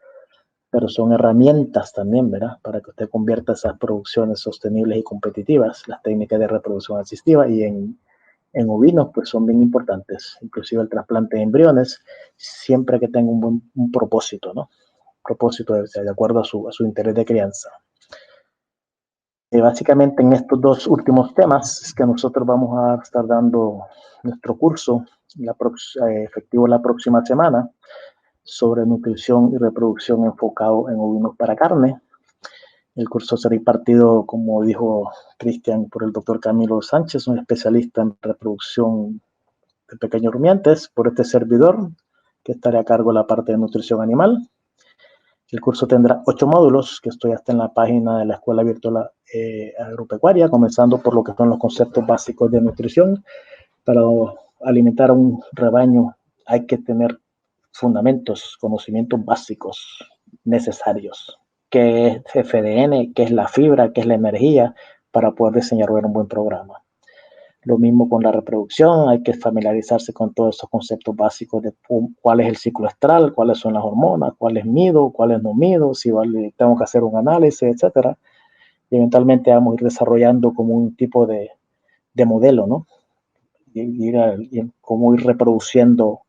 pero son herramientas también, ¿verdad? Para que usted convierta esas producciones sostenibles y competitivas, las técnicas de reproducción asistida, y en ovinos, pues son bien importantes, inclusive el trasplante de embriones, siempre que tenga un propósito, ¿no? Propósito de acuerdo a su interés de crianza. Básicamente en estos dos últimos temas es que nosotros vamos a estar dando nuestro curso efectivo la próxima semana sobre nutrición y reproducción enfocado en ovinos para carne. El curso será impartido, como dijo Cristian, por el doctor Camilo Sánchez, un especialista en reproducción de pequeños rumiantes, por este servidor, que estaré a cargo de la parte de nutrición animal. El curso tendrá 8 módulos, que estoy hasta en la página de la Escuela Virtual Agropecuaria, comenzando por lo que son los conceptos básicos de nutrición. Para alimentar a un rebaño hay que tener fundamentos, conocimientos básicos necesarios. ¿Qué es FDN? ¿Qué es la fibra? ¿Qué es la energía? Para poder diseñar un buen programa. Lo mismo con la reproducción, hay que familiarizarse con todos esos conceptos básicos de cuál es el ciclo estral, cuáles son las hormonas, cuáles mido, cuáles no mido, si tengo que hacer un análisis, etcétera. Y eventualmente vamos a ir desarrollando como un tipo de modelo, ¿no? Y cómo ir reproduciendo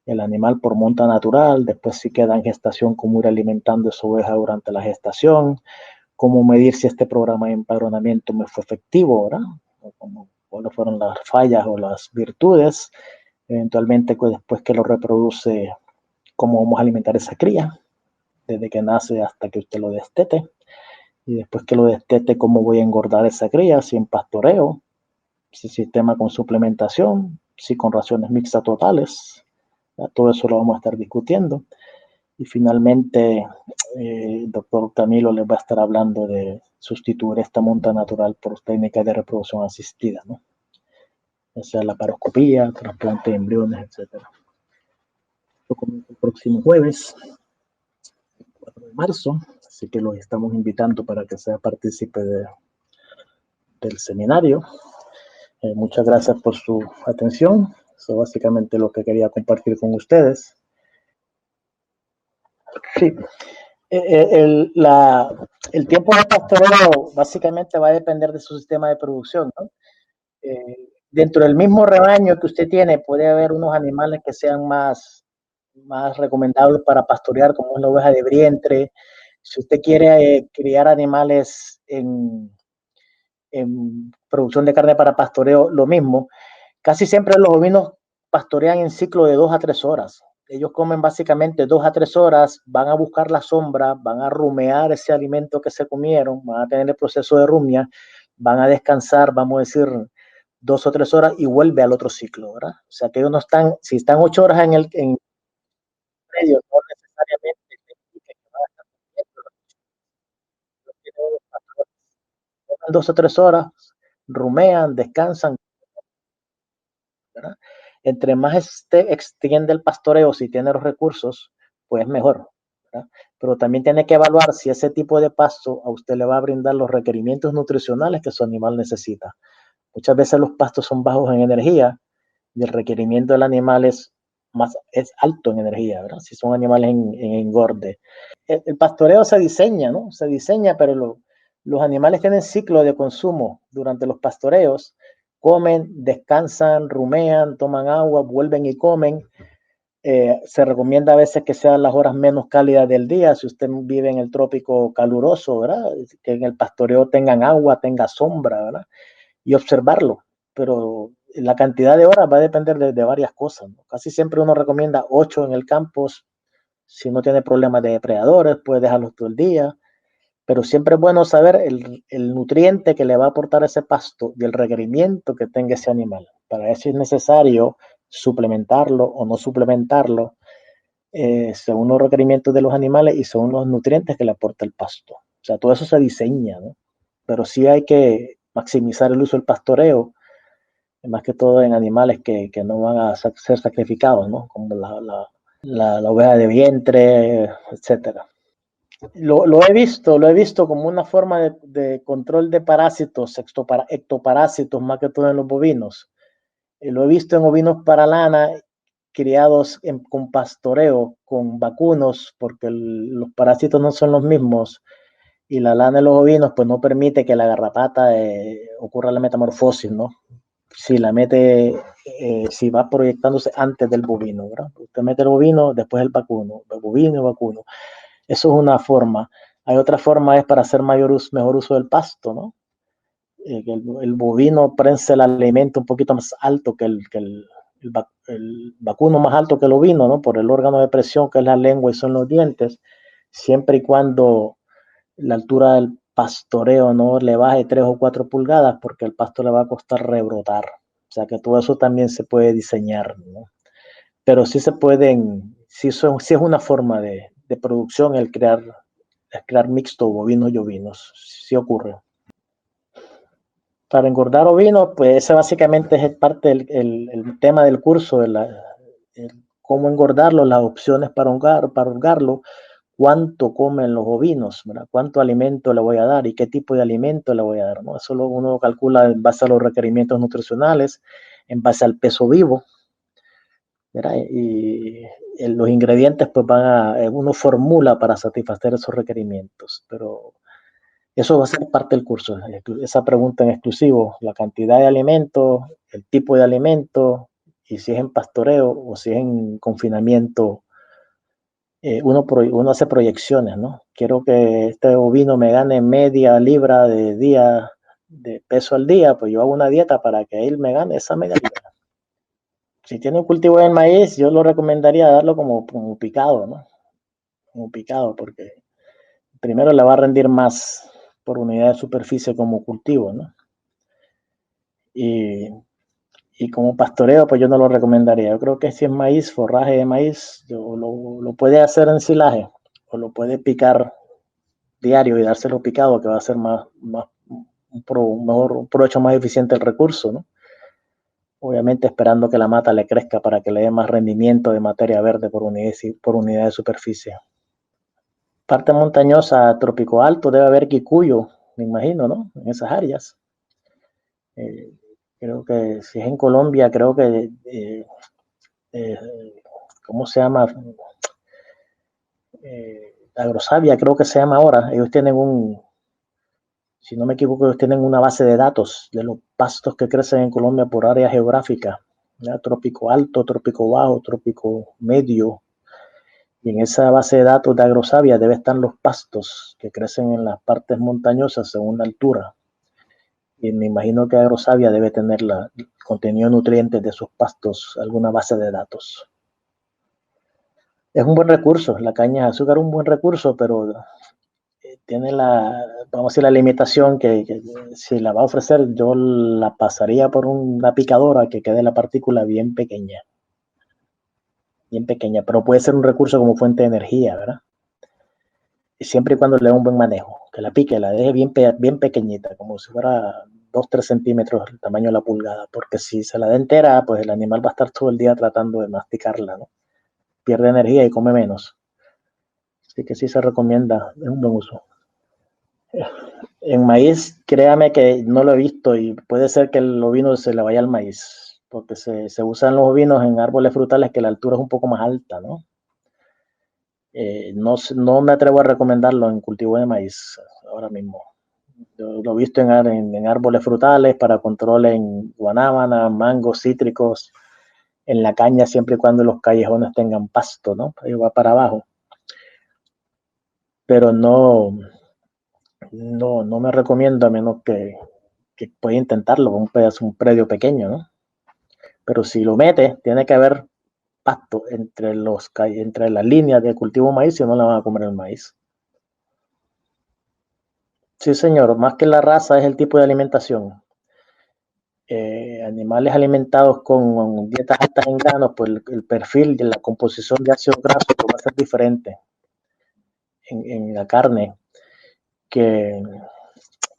el animal por monta natural, después si queda en gestación, cómo ir alimentando esa oveja durante la gestación, cómo medir si este programa de empadronamiento me fue efectivo, ¿verdad? Cuáles fueron las fallas o las virtudes, eventualmente después que lo reproduce, cómo vamos a alimentar esa cría, desde que nace hasta que usted lo destete, y después que lo destete, cómo voy a engordar esa cría, si en pastoreo, si sistema con suplementación, si con raciones mixtas totales, todo eso lo vamos a estar discutiendo. Y finalmente, el doctor Camilo les va a estar hablando de sustituir esta monta natural por técnicas de reproducción asistida, ¿no? O sea, la paroscopía, trasplante de embriones, etc. Esto comienza el próximo jueves, 4 de marzo, así que los estamos invitando para que sea partícipe del seminario. Muchas gracias por su atención. Eso es básicamente lo que quería compartir con ustedes. Sí. El tiempo de pastoreo básicamente va a depender de su sistema de producción, ¿no? Dentro del mismo rebaño que usted tiene puede haber unos animales que sean más recomendables para pastorear, como es la oveja de vientre. Si usted quiere criar animales en producción de carne para pastoreo, lo mismo. Casi siempre los ovinos pastorean en ciclo de 2 a 3 horas. Ellos comen básicamente 2 a 3 horas, van a buscar la sombra, van a rumear ese alimento que se comieron, van a tener el proceso de rumia, van a descansar, vamos a decir, 2 o 3 horas y vuelve al otro ciclo, ¿verdad? O sea que ellos no están, si están 8 horas en medio, no necesariamente significa que van a estar comiendo. 2 o 3 horas, rumean, descansan, ¿verdad? Entre más extiende el pastoreo, si tiene los recursos, pues mejor, ¿verdad? Pero también tiene que evaluar si ese tipo de pasto a usted le va a brindar los requerimientos nutricionales que su animal necesita. Muchas veces los pastos son bajos en energía y el requerimiento del animal es alto en energía, ¿verdad? Si son animales en engorde. El pastoreo se diseña, ¿no? Se diseña, pero los animales tienen ciclo de consumo durante los pastoreos. Comen, descansan, rumean, toman agua, vuelven y comen. Se recomienda a veces que sean las horas menos cálidas del día, si usted vive en el trópico caluroso, ¿verdad? Que en el pastoreo tengan agua, tenga sombra, ¿verdad? Y observarlo, pero la cantidad de horas va a depender de varias cosas, ¿no? Casi siempre uno recomienda 8 en el campo, si no tiene problemas de depredadores, puede dejarlos todo el día, pero siempre es bueno saber el nutriente que le va a aportar ese pasto y el requerimiento que tenga ese animal, para ver si es necesario suplementarlo o no suplementarlo, según los requerimientos de los animales y según los nutrientes que le aporta el pasto. O sea, todo eso se diseña, ¿no? Pero sí hay que maximizar el uso del pastoreo, más que todo en animales que no van a ser sacrificados, ¿no? Como la oveja de vientre, etcétera. Lo he visto como una forma de control de parásitos, ectoparásitos, más que todo en los bovinos. Lo he visto en ovinos para lana criados con pastoreo, con vacunos, porque los parásitos no son los mismos y la lana de los ovinos pues no permite que la garrapata ocurra la metamorfosis, ¿no? Si la mete, si va proyectándose antes del bovino, ¿verdad? Usted mete el bovino, después el vacuno, el bovino y vacuno. Eso es una forma. Hay otra forma, es para hacer mejor uso del pasto, ¿no? Que el bovino prensa el alimento un poquito más alto que el vacuno más alto que el ovino, ¿no? Por el órgano de presión que es la lengua y son los dientes, siempre y cuando la altura del pastoreo no le baje 3 o 4 pulgadas porque el pasto le va a costar rebrotar. O sea que todo eso también se puede diseñar, ¿no? Pero sí se pueden, sí es una forma de producción el crear mixto bovinos y ovinos, sí ocurre. Para engordar ovinos, pues ese básicamente es parte del tema del curso, cómo engordarlo, las opciones para holgarlo, cuánto comen los ovinos, ¿verdad? Cuánto alimento le voy a dar y qué tipo de alimento le voy a dar, ¿no? Eso uno calcula en base a los requerimientos nutricionales, en base al peso vivo, ¿verdad? Y los ingredientes, pues uno formula para satisfacer esos requerimientos, pero eso va a ser parte del curso, esa pregunta en exclusivo, la cantidad de alimentos, el tipo de alimento, y si es en pastoreo o si es en confinamiento. Uno hace proyecciones, ¿no? Quiero que este ovino me gane media libra de peso al día, pues yo hago una dieta para que él me gane esa media libra. Si tiene un cultivo de maíz, yo lo recomendaría darlo como picado, ¿no? Como picado, porque primero le va a rendir más por unidad de superficie como cultivo, ¿no? Y como pastoreo, pues yo no lo recomendaría. Yo creo que si es maíz, forraje de maíz, lo puede hacer en silaje o lo puede picar diario y dárselo picado, que va a ser un provecho más eficiente el recurso, ¿no? Obviamente esperando que la mata le crezca para que le dé más rendimiento de materia verde por unidad de superficie. Parte montañosa, trópico alto, debe haber quicuyo, me imagino, ¿no? En esas áreas. Creo que si es en Colombia, creo que, ¿cómo se llama? Agrosavia, creo que se llama ahora. Ellos tienen si no me equivoco, ellos tienen una base de datos de los pastos que crecen en Colombia por área geográfica, ¿ya? Trópico alto, trópico bajo, trópico medio. Y en esa base de datos de Agrosavia debe estar los pastos que crecen en las partes montañosas según la altura. Y me imagino que Agrosavia debe tener el contenido de nutrientes de esos pastos, alguna base de datos. Es un buen recurso, la caña de azúcar es un buen recurso, pero tiene vamos a decir, la limitación que si la va a ofrecer, yo la pasaría por una picadora que quede la partícula bien pequeña, pero puede ser un recurso como fuente de energía, ¿verdad? Y siempre y cuando le dé un buen manejo, que la pique, la deje bien pequeñita, como si fuera 2-3 centímetros el tamaño de la pulgada, porque si se la da entera, pues el animal va a estar todo el día tratando de masticarla, ¿no? Pierde energía y come menos. Así que sí se recomienda, es un buen uso. En maíz, créame que no lo he visto y puede ser que el ovino se le vaya al maíz, porque se usan los ovinos en árboles frutales que la altura es un poco más alta, ¿no? No me atrevo a recomendarlo en cultivo de maíz ahora mismo. Yo lo he visto en árboles frutales para control en guanábana, mangos, cítricos, en la caña siempre y cuando los callejones tengan pasto, ¿no? Ahí va para abajo. Pero no me recomiendo a menos que pueda intentarlo con un predio pequeño, ¿no? Pero si lo mete, tiene que haber pasto entre las líneas de cultivo maíz, si no la van a comer el maíz. Sí, señor, más que la raza es el tipo de alimentación. Animales alimentados con dietas altas en granos, pues el perfil de la composición de ácidos grasos va a ser diferente en la carne que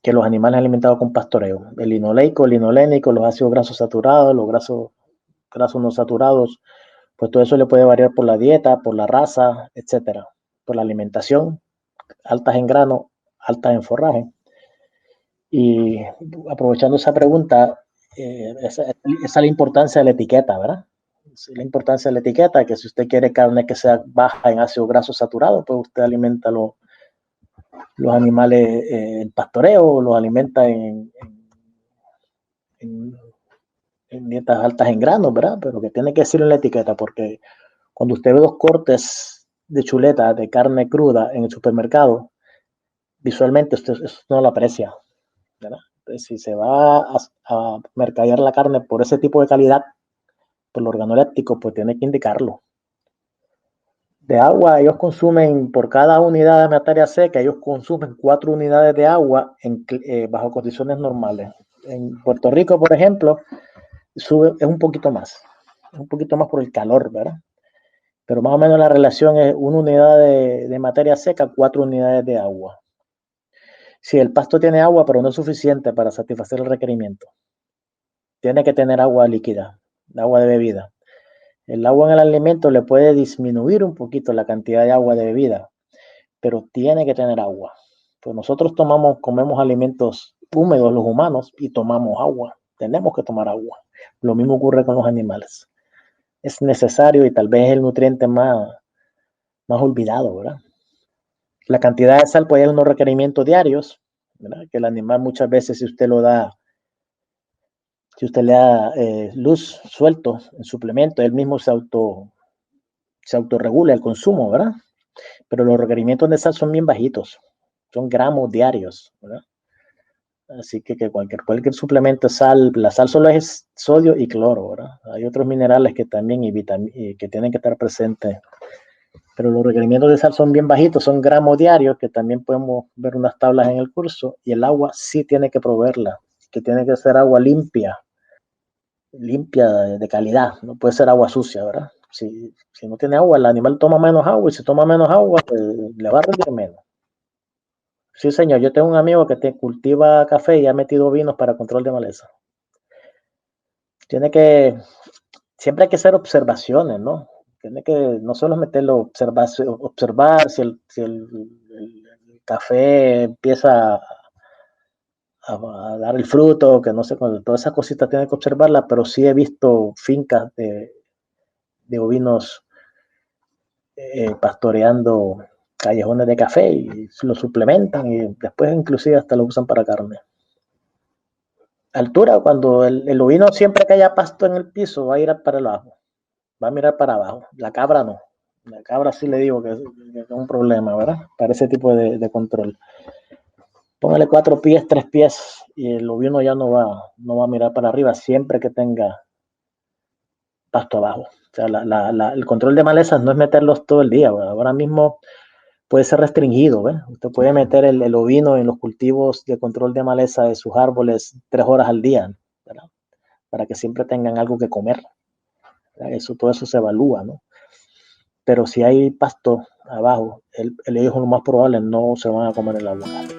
los animales alimentados con pastoreo. El linoleico, el linolénico, los ácidos grasos saturados, los grasos no saturados, pues todo eso le puede variar por la dieta, por la raza, etcétera, por la alimentación, altas en grano, altas en forraje. Y aprovechando esa pregunta, esa es la importancia de la etiqueta, ¿verdad? Es la importancia de la etiqueta, que si usted quiere carne que sea baja en ácidos grasos saturados, pues usted alimenta los animales en pastoreo, los alimenta en dietas altas en granos, ¿verdad? Pero que tiene que decir en la etiqueta, porque cuando usted ve 2 cortes de chuleta de carne cruda en el supermercado, visualmente usted eso no lo aprecia, ¿verdad? Entonces, si se va a mercadear la carne por ese tipo de calidad, por lo organoléptico, pues tiene que indicarlo. De agua, ellos consumen, por cada unidad de materia seca, ellos consumen 4 unidades de agua bajo condiciones normales. En Puerto Rico, por ejemplo, es un poquito más por el calor, ¿verdad? Pero más o menos la relación es 1 unidad de materia seca, 4 unidades de agua. Si el pasto tiene agua, pero no es suficiente para satisfacer el requerimiento, tiene que tener agua líquida, agua de bebida. El agua en el alimento le puede disminuir un poquito la cantidad de agua de bebida, pero tiene que tener agua. Pues nosotros comemos alimentos húmedos los humanos y tomamos agua. Tenemos que tomar agua. Lo mismo ocurre con los animales. Es necesario y tal vez es el nutriente más olvidado, ¿verdad? La cantidad de sal puede ser unos requerimientos diarios, ¿verdad? Que el animal muchas veces, si usted le da luz suelto en suplemento, él mismo se autorregula el consumo, ¿verdad? Pero los requerimientos de sal son bien bajitos, son gramos diarios, ¿verdad? Así que cualquier suplemento de sal, la sal solo es sodio y cloro, ¿verdad? Hay otros minerales que también que tienen que estar presentes, pero los requerimientos de sal son bien bajitos, son gramos diarios, que también podemos ver unas tablas en el curso, y el agua sí tiene que proveerla, que tiene que ser agua limpia de calidad, no puede ser agua sucia, ¿verdad? Si no tiene agua, el animal toma menos agua, y si toma menos agua, pues le va a rendir menos. Sí, señor, yo tengo un amigo que cultiva café y ha metido vinos para control de maleza. Siempre hay que hacer observaciones, ¿no? Tiene que no solo meterlo, observar si el café empieza a dar el fruto, que no sé, todas esas cositas tiene que observarlas, pero sí he visto fincas de ovinos pastoreando callejones de café y lo suplementan y después inclusive hasta lo usan para carne. Altura, cuando el ovino, siempre que haya pasto en el piso, va a ir para abajo, va a mirar para abajo. La cabra no. La cabra sí le digo que es un problema, ¿verdad? Para ese tipo de control. Póngale 4 pies, 3 pies y el ovino ya no va a mirar para arriba siempre que tenga pasto abajo. O sea, el control de malezas no es meterlos todo el día, ¿verdad? Ahora mismo puede ser restringido, ¿verdad? Usted puede meter el ovino en los cultivos de control de maleza de sus árboles 3 horas al día, ¿verdad? Para que siempre tengan algo que comer. Todo eso se evalúa, ¿no? Pero si hay pasto abajo, ellos lo más probable no se van a comer el aguacate.